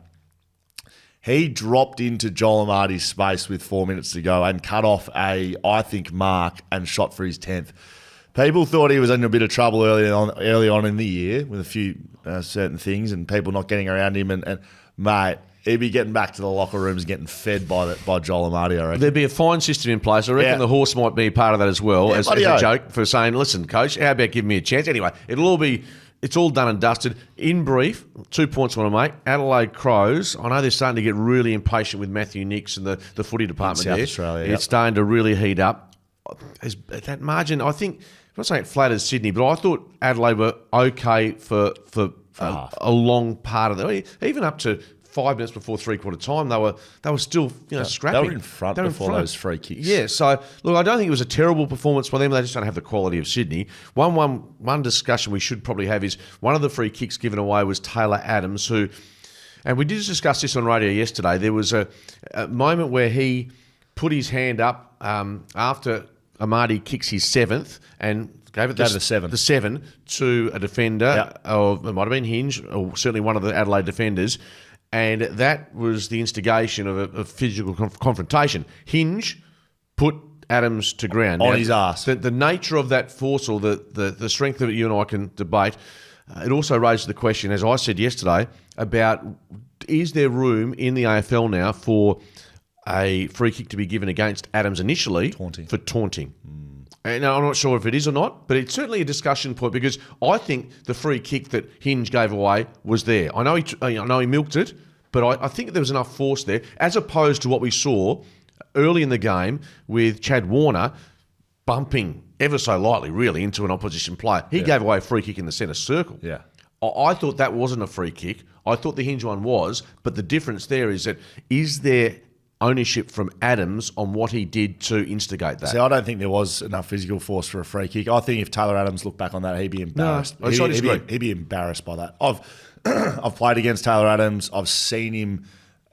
Speaker 1: He dropped into Joel Amadi's space with 4 minutes to go and cut off I think, mark and shot for his 10th. People thought he was in a bit of trouble early on in the year with a few certain things and people not getting around him. And mate, he'd be getting back to the locker rooms, getting fed by Joel Amadi, I reckon.
Speaker 2: There'd be a fine system in place. I reckon the horse might be part of that as well, as a joke for saying, listen, coach, how about giving me a chance? Anyway, it's all done and dusted. In brief, 2 points I want to make. Adelaide Crows, I know they're starting to get really impatient with Matthew Nicks and the footy department
Speaker 1: South
Speaker 2: there.
Speaker 1: Australia,
Speaker 2: It's starting to really heat up. That margin, I think, I'm not saying it flatters Sydney, but I thought Adelaide were okay for a long part of it. Even up to 5 minutes before 3/4 time, they were still scrapping.
Speaker 1: They were in front before those free kicks.
Speaker 2: Yeah, so look, I don't think it was a terrible performance by them. They just don't have the quality of Sydney. One discussion we should probably have is one of the free kicks given away was Taylor Adams, who, and we did discuss this on radio yesterday. There was a moment where he put his hand up after Amadi kicks his 7th and gave it the 7 to a defender, or it might have been Hinge, or certainly one of the Adelaide defenders. And that was the instigation of a physical confrontation. Hinge put Adams to ground.
Speaker 1: On his ass.
Speaker 2: The nature of that force, or the strength of it, you and I can debate. It also raises the question, as I said yesterday, about is there room in the AFL now for a free kick to be given against Adams initially for taunting? And I'm not sure if it is or not, but it's certainly a discussion point because I think the free kick that Hinge gave away was there. I know he milked it, but I think there was enough force there, as opposed to what we saw early in the game with Chad Warner bumping ever so lightly, really, into an opposition player. He gave away a free kick in the centre circle.
Speaker 1: Yeah.
Speaker 2: I thought that wasn't a free kick. I thought the Hinge one was, but the difference there is that is there ownership from Adams on what he did to instigate that.
Speaker 1: See, I don't think there was enough physical force for a free kick. I think if Taylor Adams looked back on that, he'd be embarrassed.
Speaker 2: No, I disagree.
Speaker 1: He'd be embarrassed by that. I've played against Taylor Adams. I've seen him.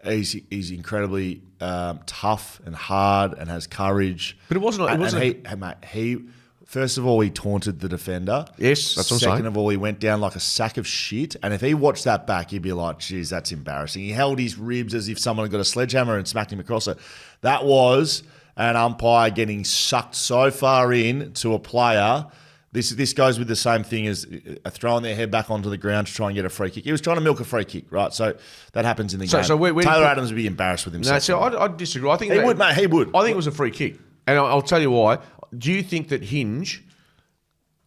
Speaker 1: He's incredibly tough and hard and has courage.
Speaker 2: But it wasn't.
Speaker 1: He first of all, he taunted the defender.
Speaker 2: Yes, that's what I'm saying.
Speaker 1: Second of all, he went down like a sack of shit. And if he watched that back, he'd be like, geez, that's embarrassing. He held his ribs as if someone had got a sledgehammer and smacked him across it. That was an umpire getting sucked so far in to a player. This goes with the same thing as throwing their head back onto the ground to try and get a free kick. He was trying to milk a free kick, right? So that happens in the game. Taylor Adams would be embarrassed with himself.
Speaker 2: No, so I disagree. I think
Speaker 1: he would, mate. He would.
Speaker 2: I think it was a free kick. And I'll tell you why. Do you think that Hinge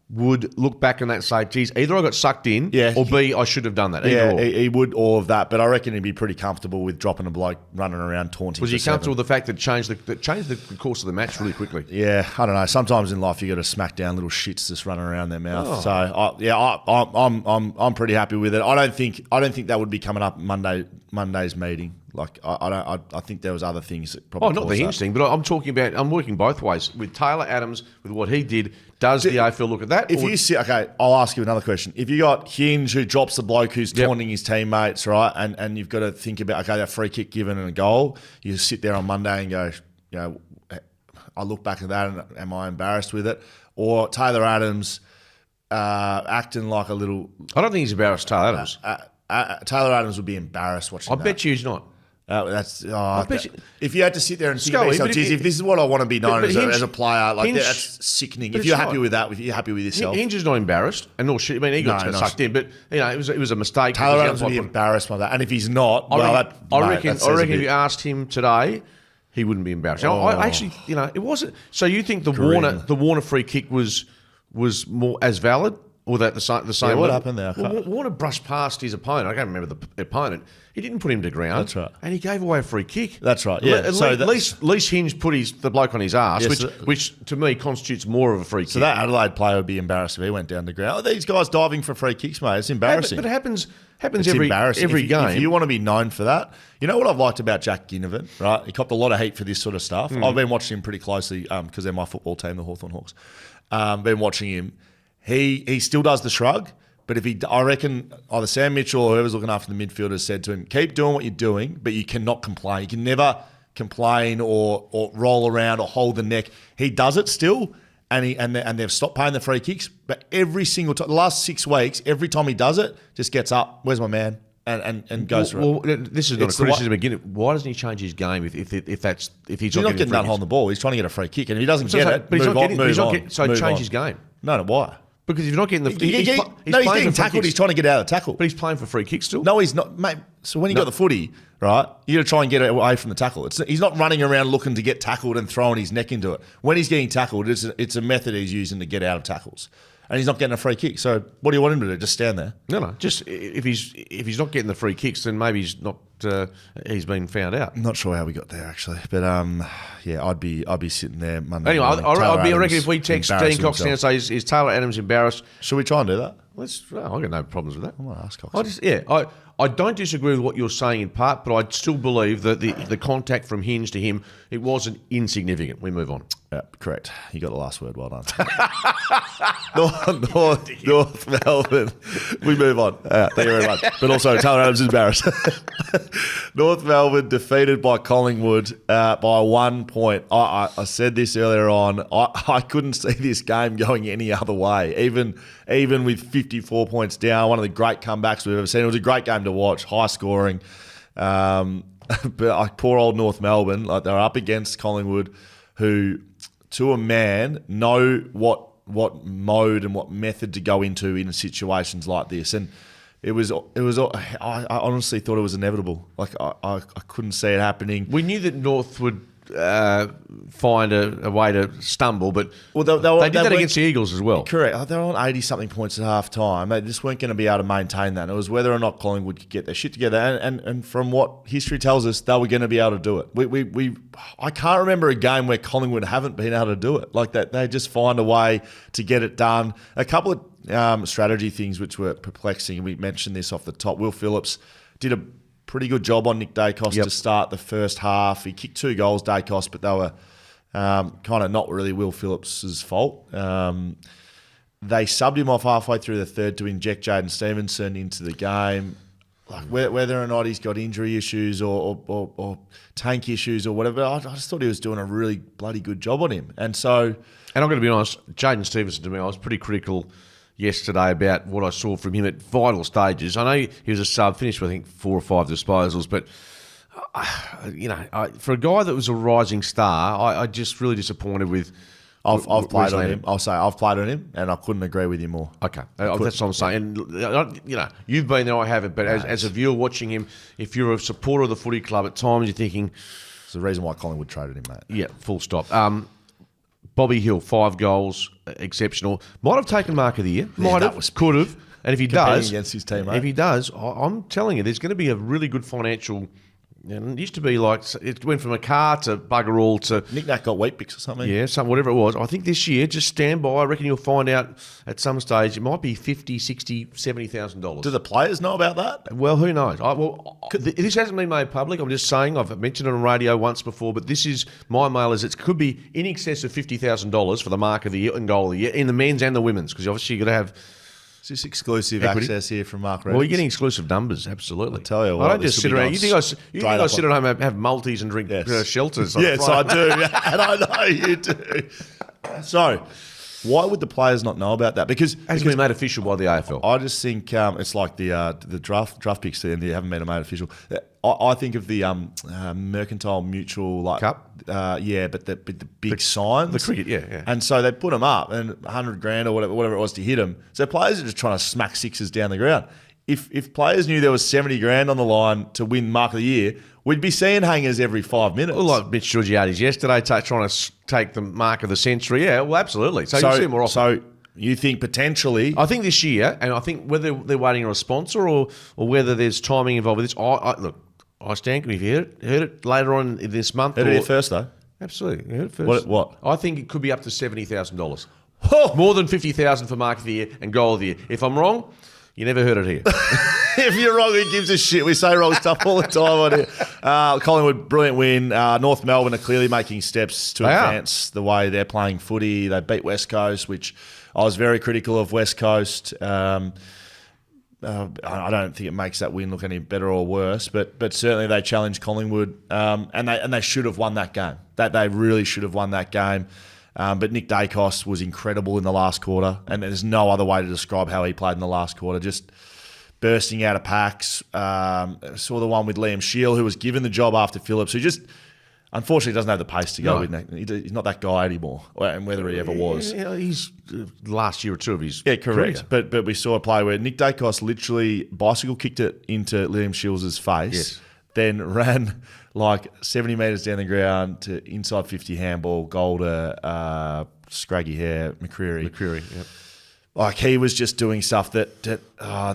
Speaker 2: would look back on that and say, geez, either I got sucked in or B, I should have done that?
Speaker 1: He would all of that, but I reckon he'd be pretty comfortable with dropping a bloke running around taunting.
Speaker 2: Was he comfortable with the fact that it changed the course of the match really quickly?
Speaker 1: Yeah, I don't know. Sometimes in life you got to smack down little shits just running around their mouth.
Speaker 2: Oh.
Speaker 1: So I'm pretty happy with it. I don't think that would be coming up Monday's meeting. Like I think there was other things that probably.
Speaker 2: Not the Hinge thing, but I'm talking about. I'm working both ways with Taylor Adams with what he did. Does the AFL look at that?
Speaker 1: I'll ask you another question. If you got Hinge who drops the bloke who's taunting his teammates, right, and you've got to think about that free kick given and a goal, you sit there on Monday and go, I look back at that and am I embarrassed with it? Or Taylor Adams acting like a little.
Speaker 2: I don't think he's embarrassed, Taylor Adams.
Speaker 1: Taylor Adams would be embarrassed watching that.
Speaker 2: I bet you he's not.
Speaker 1: If you had to sit there and think about yourself, if this is what I want to be known as a player, that's sickening. If you're happy with that, if you're happy with yourself,
Speaker 2: Hinge is not embarrassed, and nor shit. I mean, he got sucked in, but it was a mistake.
Speaker 1: Taylor Adams would be embarrassed by that, and if he's not,
Speaker 2: I reckon if you asked him today, he wouldn't be embarrassed. I actually, it wasn't. So you think the Warner free kick was more as valid? Or that the same.
Speaker 1: Yeah, what happened there?
Speaker 2: Warner brushed past his opponent. I can't remember the opponent. He didn't put him to ground.
Speaker 1: That's right.
Speaker 2: And he gave away a free kick.
Speaker 1: That's right. Yeah.
Speaker 2: At least Hinge put the bloke on his ass, which to me constitutes more of a free kick.
Speaker 1: So that Adelaide player would be embarrassed if he went down the ground. These guys diving for free kicks, mate. It's embarrassing.
Speaker 2: But it happens
Speaker 1: it's
Speaker 2: every game.
Speaker 1: If you want to be known for that, you know what I've liked about Jack Ginnivan, right? He copped a lot of heat for this sort of stuff. I've been watching him pretty closely because they're my football team, the Hawthorn Hawks. Been watching him. He still does the shrug, but I reckon either Sam Mitchell or whoever's looking after the midfielders said to him, keep doing what you're doing, but you cannot complain. You can never complain or roll around or hold the neck. He does it still, and they've stopped paying the free kicks, but every single time, the last 6 weeks, every time he does it, just gets up, where's my man? And goes through it.
Speaker 2: This is not a criticism again. Why doesn't he change his game if he's
Speaker 1: not getting that hold the ball? He's trying to get a free kick, and if he doesn't get it, move on.
Speaker 2: So change his game.
Speaker 1: No, why?
Speaker 2: Because if you're not getting the...
Speaker 1: He's getting tackled. He's trying to get out of the tackle.
Speaker 2: But he's playing for free kicks still?
Speaker 1: No, he's not. Mate, so when you got the footy, right, you got to try and get away from the tackle. He's not running around looking to get tackled and throwing his neck into it. When he's getting tackled, it's a method he's using to get out of tackles. And he's not getting a free kick. So what do you want him to do? Just stand there?
Speaker 2: No. Just if he's not getting the free kicks, then maybe he's not. He's been found out.
Speaker 1: I'm not sure how we got there actually, but I'd be sitting there Monday.
Speaker 2: Anyway,
Speaker 1: I
Speaker 2: reckon if we text Dean Cox and say, "Is Taylor Adams embarrassed?"
Speaker 1: Should we try and do that?
Speaker 2: I've got no problems with that.
Speaker 1: I might ask Cox.
Speaker 2: I don't disagree with what you're saying in part, but I still believe that the contact from Hinge to him, it wasn't insignificant. We move on.
Speaker 1: Yeah, correct. You got the last word. Well done. North Melbourne. We move on. Thank you very much. But also, Taylor Adams is embarrassed. North Melbourne defeated by Collingwood by 1 point. I said this earlier on. I couldn't see this game going any other way. Even with 54 points down, one of the great comebacks we've ever seen. It was a great game to watch, high scoring. But poor old North Melbourne, they're up against Collingwood, who, to a man, know what mode and what method to go into in situations like this. And it was. I honestly thought it was inevitable. I couldn't see it happening.
Speaker 2: We knew that North would find a way to stumble, but they did that against the Eagles as well.
Speaker 1: Correct. They were on 80-something points at half time. They just weren't going to be able to maintain that. It was whether or not Collingwood could get their shit together. And from what history tells us, they were going to be able to do it. I can't remember a game where Collingwood haven't been able to do it. Like that, they just find a way to get it done. A couple of strategy things which were perplexing. We mentioned this off the top. Will Phillips did pretty good job on Nick Dacos to start the first half. He kicked 2 goals, Dacos, but they were kind of not really Will Phillips's fault. They subbed him off halfway through the third to inject Jaden Stevenson into the game. Like whether or not he's got injury issues or tank issues or whatever, I just thought he was doing a really bloody good job on him. And so...
Speaker 2: And I'm going to be honest, Jaden Stevenson, to me, I was pretty critical yesterday about what I saw from him at vital stages. I know he was a sub, finished with, I think, 4 or 5 disposals, but, for a guy that was a rising star, I just really disappointed with...
Speaker 1: I've played on him. I'll say I've played on him, and I couldn't agree with you more.
Speaker 2: Okay, that's what I'm saying. And you've been there, I haven't. But as a viewer watching him, if you're a supporter of the footy club, at times you're thinking,
Speaker 1: it's the reason why Collingwood traded him, mate.
Speaker 2: Yeah, full stop. Bobby Hill, 5 goals, exceptional. Might have taken Mark of the Year. Could have. And if he does,
Speaker 1: against his team, mate.
Speaker 2: If he does, I'm telling you, there's going to be a really good financial. And it used to be like, it went from a car to bugger all to...
Speaker 1: Nick Nat got wheat picks or something.
Speaker 2: Yeah, whatever it was. I think this year, just stand by. I reckon you'll find out at some stage, it might be $50,000, $60,000, $70,000.
Speaker 1: Do the players know about that?
Speaker 2: Well, who knows? This hasn't been made public. I'm just saying, I've mentioned it on radio once before, but this is, my mail is, it could be in excess of $50,000 for the mark of the year and goal of the year, in the men's and the women's, because obviously you've got to have...
Speaker 1: Is this exclusive access here from Mark Reynolds?
Speaker 2: Well, you're getting exclusive numbers, absolutely.
Speaker 1: I tell you what,
Speaker 2: I don't just sit around. You think I sit at home and have multis and drink shelters?
Speaker 1: Yes, I do, and I know you do. So, why would the players not know about that? Because
Speaker 2: it's been made official by the AFL.
Speaker 1: I just think it's like the draft picks and they haven't been made official. I think of the Mercantile Mutual
Speaker 2: Cup.
Speaker 1: But the big signs,
Speaker 2: the cricket, yeah.
Speaker 1: And so they put them up, and $100,000 or whatever it was to hit them. So players are just trying to smack sixes down the ground. If players knew there was $70,000 on the line to win Mark of the Year, we'd be seeing hangers every 5 minutes.
Speaker 2: Well, like Mitch Georgiades yesterday, trying to take the mark of the century. Yeah, well, absolutely. So you see more often.
Speaker 1: So you think potentially...
Speaker 2: I think this year, and I think whether they're waiting on a sponsor or whether there's timing involved with this, look, I stand. If you heard it later on in this month.
Speaker 1: Heard it here first, though.
Speaker 2: Absolutely, you heard it first.
Speaker 1: What?
Speaker 2: I think it could be up to $70,000. More than $50,000 for mark of the year and goal of the year. If I'm wrong, you never heard it here.
Speaker 1: If you're wrong, who gives a shit? We say wrong stuff all the time on here. Collingwood, brilliant win. North Melbourne are clearly making steps to advance the way they're playing footy. They beat West Coast, which I was very critical of West Coast. I don't think it makes that win look any better or worse, but certainly they challenged Collingwood, and they should have won that game. They really should have won that game. But Nick Dacos was incredible in the last quarter, and there's no other way to describe how he played in the last quarter. Just bursting out of packs. Saw the one with Liam Shield, who was given the job after Phillips, who just unfortunately doesn't have the pace to go with. He's not that guy anymore, and whether he ever was.
Speaker 2: He's last year or two of his
Speaker 1: correct.
Speaker 2: career.
Speaker 1: But we saw a play where Nick Dacos literally bicycle kicked it into Liam Shields' face, then ran like 70 metres down the ground to inside 50 handball, goal to scraggy hair, McCreary.
Speaker 2: Yep.
Speaker 1: Like he was just doing stuff that I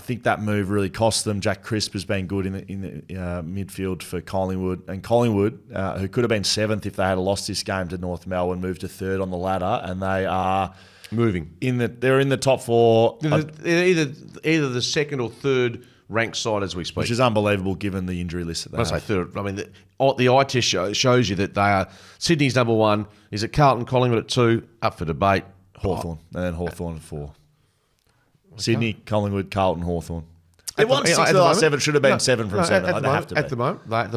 Speaker 1: think that move really cost them. Jack Crisp has been good in the midfield for Collingwood, and Collingwood, who could have been 7th if they had lost this game to North Melbourne, moved to 3rd on the ladder, and they are
Speaker 2: moving
Speaker 1: they're in the top 4.
Speaker 2: Either the 2nd or 3rd ranked side as we speak,
Speaker 1: which is unbelievable given the injury list that they have.
Speaker 2: I say 3rd. I mean, the eye test shows you that they are. Sydney's number 1. Is it Carlton? Collingwood at 2. Up for debate.
Speaker 1: Hawthorn, and then Hawthorn at 4. Sydney, Collingwood, Carlton, Hawthorn. They won 6 of the last 7. Should have been 7 from 7. They have to be.
Speaker 2: At the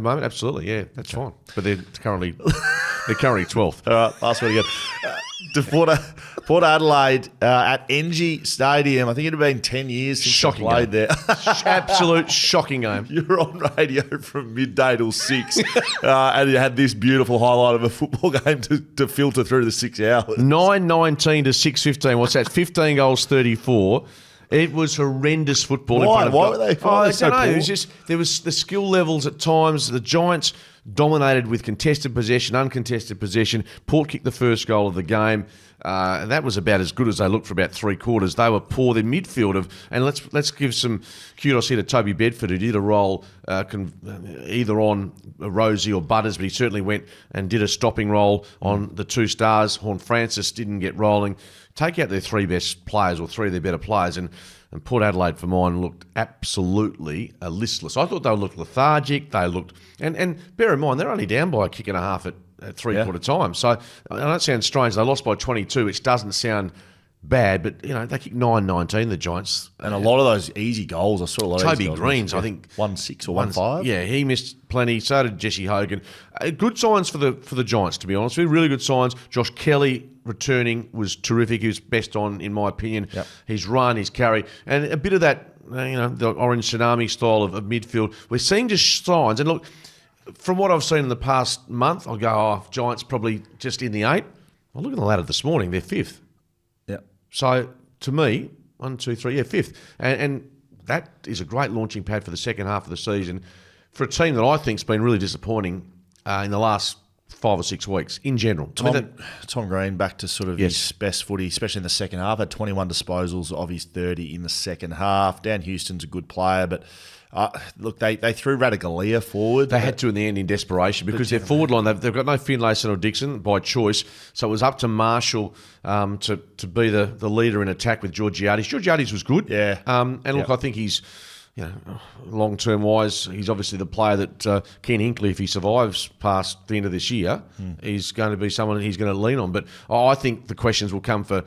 Speaker 2: moment, absolutely, yeah, that's fine. But they're currently 12th.
Speaker 1: All right, last one again. To Port Adelaide at NG Stadium. I think it had been 10 years since I played there.
Speaker 2: Absolute shocking game.
Speaker 1: You're on radio from midday till 6, and you had this beautiful highlight of a football game to filter through the 6 hours.
Speaker 2: 9:19 to 6:15. What's that? 15 goals, 34. It was horrendous football.
Speaker 1: Why?
Speaker 2: In front of
Speaker 1: Why were they?
Speaker 2: I don't know. It was just there was the skill levels at times. The Giants dominated with contested possession, uncontested possession. Port kicked the first goal of the game. And that was about as good as they looked for about 3 quarters. They were poor. Their midfield and let's give some kudos here to Toby Bedford, who did a role either on Rosie or Butters, but he certainly went and did a stopping role on the 2 stars. Horn Francis didn't get rolling. Take out their 3 best players or 3 of their better players, and And Port Adelaide, for mine, looked absolutely listless. I thought they looked lethargic. They looked, and bear in mind, they're only down by a kick and a half at three-quarter time. So I know it sounds strange. They lost by 22, which doesn't sound bad, but they kicked 9-19, the Giants.
Speaker 1: And a lot of those easy goals, I saw a lot of
Speaker 2: Toby Green's, I think
Speaker 1: 1-6 or 1-5.
Speaker 2: Yeah, he missed plenty. So did Jesse Hogan. Good signs for the Giants, to be honest. Really good signs. Josh Kelly returning was terrific. He was best on, in my opinion.
Speaker 1: Yep.
Speaker 2: His run, his carry, and a bit of that, the orange tsunami style of midfield. We're seeing just signs. And look, from what I've seen in the past month, I'll go, Giants probably just in the 8. Well, look at the ladder this morning. They're 5th.
Speaker 1: Yeah.
Speaker 2: So, to me, 1, 2, 3, 5th. And that is a great launching pad for the second half of the season for a team that I think's been really disappointing in the last 5 or 6 weeks in general.
Speaker 1: Tom Green back to sort of his best footy, especially in the second half. Had 21 disposals of his 30 in the second half. Dan Houston's a good player, but look, they threw Radaglia forward.
Speaker 2: They had to in the end in desperation because their forward line, they've got no Finlayson or Dixon by choice, so it was up to Marshall to be the leader in attack with Georgiades. Georgiades was good.
Speaker 1: Yeah.
Speaker 2: And look, I think he's, long-term wise, he's obviously the player that Ken Hinkley, if he survives past the end of this year, is going to be someone he's going to lean on. But I think the questions will come for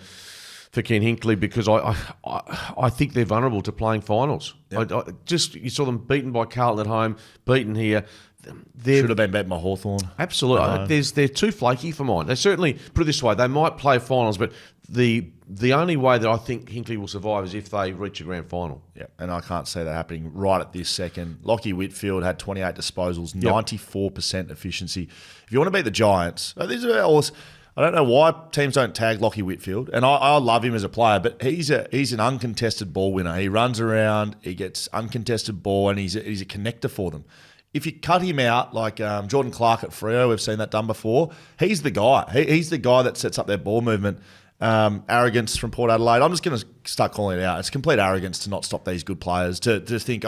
Speaker 2: Ken Hinkley because I think they're vulnerable to playing finals. Yep. You saw them beaten by Carlton at home, beaten here. Should
Speaker 1: have been beaten by Hawthorn.
Speaker 2: Absolutely. They're too flaky for mine. They certainly, put it this way, they might play finals, but the only way that I think Hinkley will survive is if they reach a grand final.
Speaker 1: Yeah, and I can't see that happening right at this second. Lockie Whitfield had 28 disposals, 94% efficiency. If you want to beat the Giants, I don't know why teams don't tag Lockie Whitfield, and I love him as a player, but he's an uncontested ball winner. He runs around, he gets uncontested ball, and he's a connector for them. If you cut him out, like Jordan Clark at Freo, we've seen that done before, he's the guy. He's the guy that sets up their ball movement. Arrogance from Port Adelaide. I'm just going to start calling it out. It's complete arrogance to not stop these good players, to think,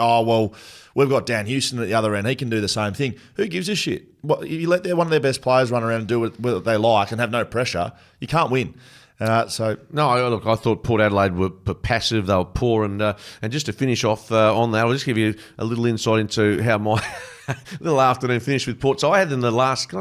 Speaker 1: we've got Dan Houston at the other end. He can do the same thing. Who gives a shit? You let one of their best players run around and do what they like and have no pressure, you can't win. No,
Speaker 2: look, I thought Port Adelaide were passive. They were poor. And just to finish off on that, I'll just give you a little insight into how my little afternoon finished with Port. So I had them last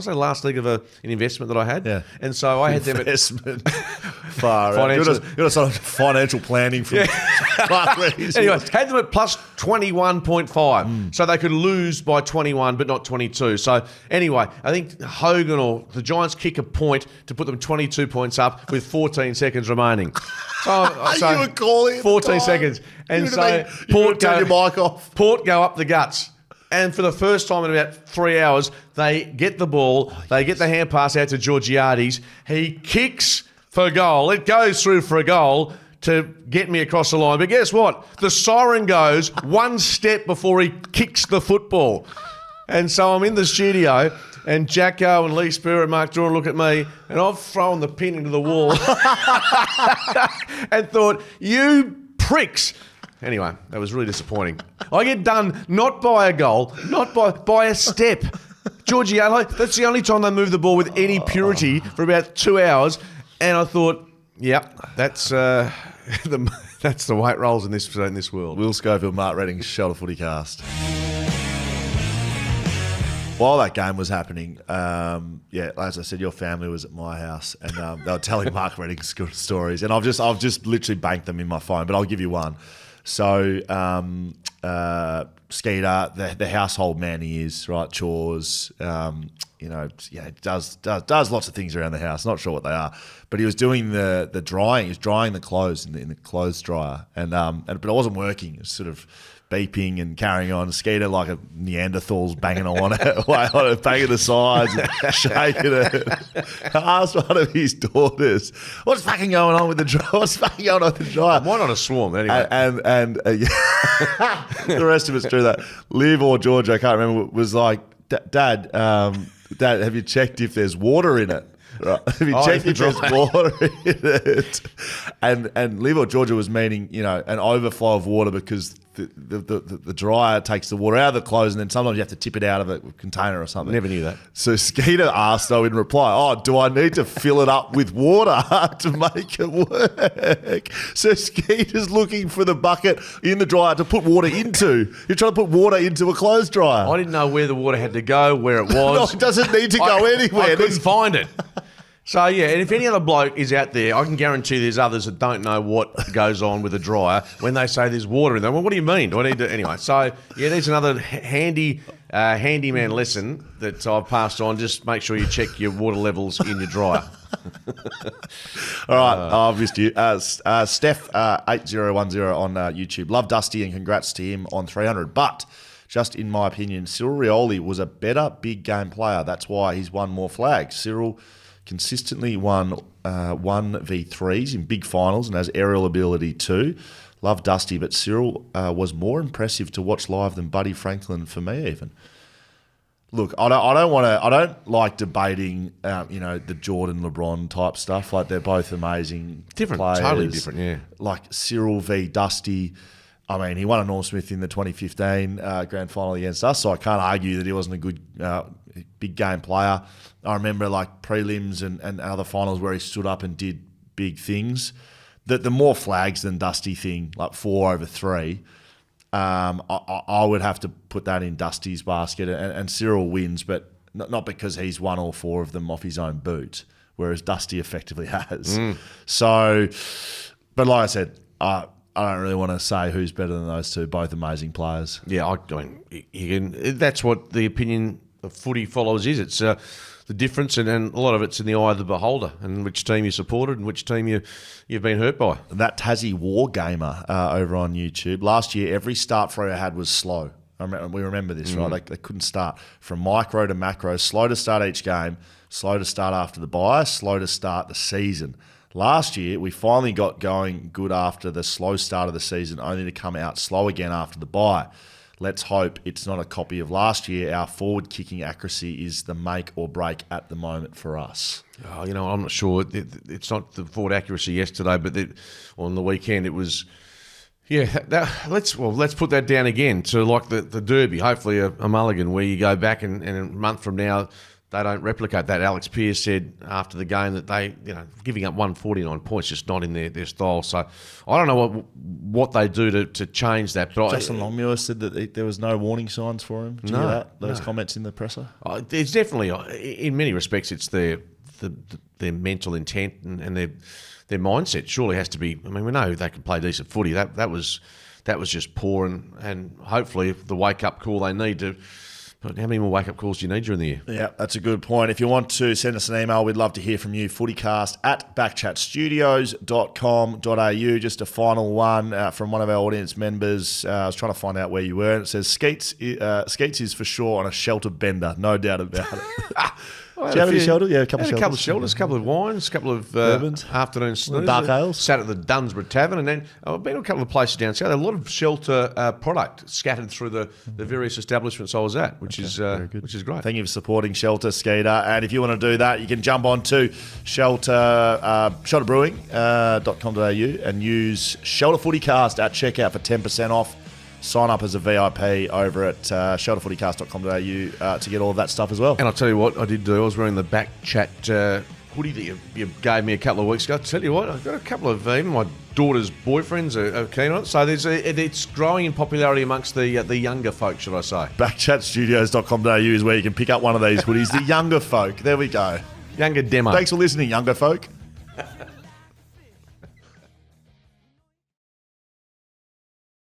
Speaker 2: leg of an investment that I had. Yeah. And so I had them at...
Speaker 1: Investment. Far out. You're just sort of financial planning from
Speaker 2: Anyway, had them at plus 21.5. So they could lose by 21 but not 22. So anyway, I think Hogan or the Giants kick a point to put them 22 points up with 14 seconds remaining. So
Speaker 1: you were calling
Speaker 2: 14 seconds. And so Port go up the guts. And for the first time in about 3 hours, they get the ball. They get the hand pass out to Georgiades. He kicks for goal. It goes through for a goal to get me across the line. But guess what? The siren goes one step before he kicks the football. And so I'm in the studio, and Jacko and Lee Spear and Mark Dorn look at me, and I've thrown the pin into the wall and thought, you pricks. Anyway, that was really disappointing. I get done not by a goal, not by a step. Georgiades, that's the only time they move the ball with any purity for about 2 hours. And I thought, that's that's the way it rolls in this world.
Speaker 1: Will Schofield, Mark Redding, Shelter FootyCast. While that game was happening, as I said, your family was at my house, and they were telling Mark Redding stories, and I've just literally banked them in my phone, but I'll give you one. So, Skeeter, the household man he is, right? Chores, does lots of things around the house. Not sure what they are, but he was doing the drying. He was drying the clothes in the clothes dryer, but it wasn't working. It was sort of beeping and carrying on. Skeeter, like a Neanderthal's, banging on it, banging the sides and shaking it. I asked one of his daughters, "What's fucking going on with the dryer? What's fucking going on with the dryer?"
Speaker 2: Why not a swarm anyway?
Speaker 1: And the rest of it's true. That Liv or George, I can't remember, was like, "Dad, have you checked if there's water in it?" Right. Have you checked if there's water in it? And Liv or Georgia was meaning, an overflow of water because the dryer takes the water out of the clothes, and then sometimes you have to tip it out of a container or something.
Speaker 2: Never knew that.
Speaker 1: So Skeeter asked, though, in reply, do I need to fill it up with water to make it work? So Skeeter's looking for the bucket in the dryer to put water into. You're trying to put water into a clothes dryer.
Speaker 2: I didn't know where the water had to go, where it was.
Speaker 1: No, it doesn't need to go anywhere.
Speaker 2: I couldn't find it. So, yeah, and if any other bloke is out there, I can guarantee there's others that don't know what goes on with a dryer when they say there's water in there. Well, what do you mean? Do I need to... Anyway, so, yeah, there's another handyman lesson that I've passed on. Just make sure you check your water levels in your dryer.
Speaker 1: All right, I've missed you. Steph 8010 on YouTube. Love Dusty and congrats to him on 300. But just in my opinion, Cyril Rioli was a better big game player. That's why he's won more flags. Cyril consistently won 1v3s in big finals and has aerial ability too. Love Dusty, but Cyril was more impressive to watch live than Buddy Franklin for me even. Look, I don't like debating, the Jordan LeBron type stuff. Like they're both amazing,
Speaker 2: different,
Speaker 1: players.
Speaker 2: Totally different. Yeah,
Speaker 1: like Cyril v Dusty. I mean, he won a Norm Smith in the 2015 grand final against us, so I can't argue that he wasn't a good big game player. I remember like prelims and other finals where he stood up and did big things. The more flags than Dusty thing, like 4 over 3, I would have to put that in Dusty's basket. And Cyril wins, but not because he's won all 4 of them off his own boot, whereas Dusty effectively has. So, but like I said, I don't really want to say who's better than those two. Both amazing players.
Speaker 2: Yeah, I mean, that's what the opinion of footy followers is. It's the difference, and a lot of it's in the eye of the beholder and which team you supported and which team you've been hurt by.
Speaker 1: That Tassie War Gamer over on YouTube. Last year, every start Freo had was slow. We remember this, right? They couldn't start. From micro to macro, slow to start each game, slow to start after the bye, slow to start the season. Last year, we finally got going good after the slow start of the season, only to come out slow again after the bye. Let's hope it's not a copy of last year. Our forward-kicking accuracy is the make or break at the moment for us.
Speaker 2: Oh, I'm not sure. It's not the forward accuracy yesterday, but on the weekend it was... Yeah, let's put that down again to like the Derby, hopefully a mulligan where you go back and a month from now... They don't replicate that. Alex Pearce said after the game that they, giving up 149 points, just not in their style. So I don't know what they do to change that. But
Speaker 1: Justin Longmuir said that there was no warning signs for him. Did you hear that? Those comments in the presser?
Speaker 2: It's definitely, in many respects, it's their mental intent and their mindset. Surely has to be. I mean, we know they can play decent footy. That was just poor, and hopefully the wake up call they need to. But how many more wake-up calls do you need during the year?
Speaker 1: Yeah, that's a good point. If you want to send us an email, we'd love to hear from you. FootyCast at backchatstudios.com.au. Just a final one from one of our audience members. I was trying to find out where you were. It says, Skeets is for sure on a shelter bender. No doubt about it. Do you have any shelter? Yeah, a couple of
Speaker 2: shelters, a couple of wines, a couple of afternoon snoozes.
Speaker 1: Dark ales.
Speaker 2: Sat at the Dunsborough Tavern, and then I've been to a couple of places down south. A lot of shelter product scattered through the various establishments I was at, which is great.
Speaker 1: Thank you for supporting Shelter, Skeeter. And if you want to do that, you can jump on to shelterbrewing.com.au and use Shelter FootyCast at checkout for 10% off. Sign up as a VIP over at shelterfootycast.com.au to get all of that stuff as well.
Speaker 2: And I'll tell you what I did do. I was wearing the BackChat hoodie that you gave me a couple of weeks ago. I'll tell you what, I've got a couple of, even my daughter's boyfriends are keen on it. So it's growing in popularity amongst the younger folk, should I say.
Speaker 1: BackChatStudios.com.au is where you can pick up one of these hoodies. The younger folk. There we go.
Speaker 2: Younger demo.
Speaker 1: Thanks for listening, younger folk.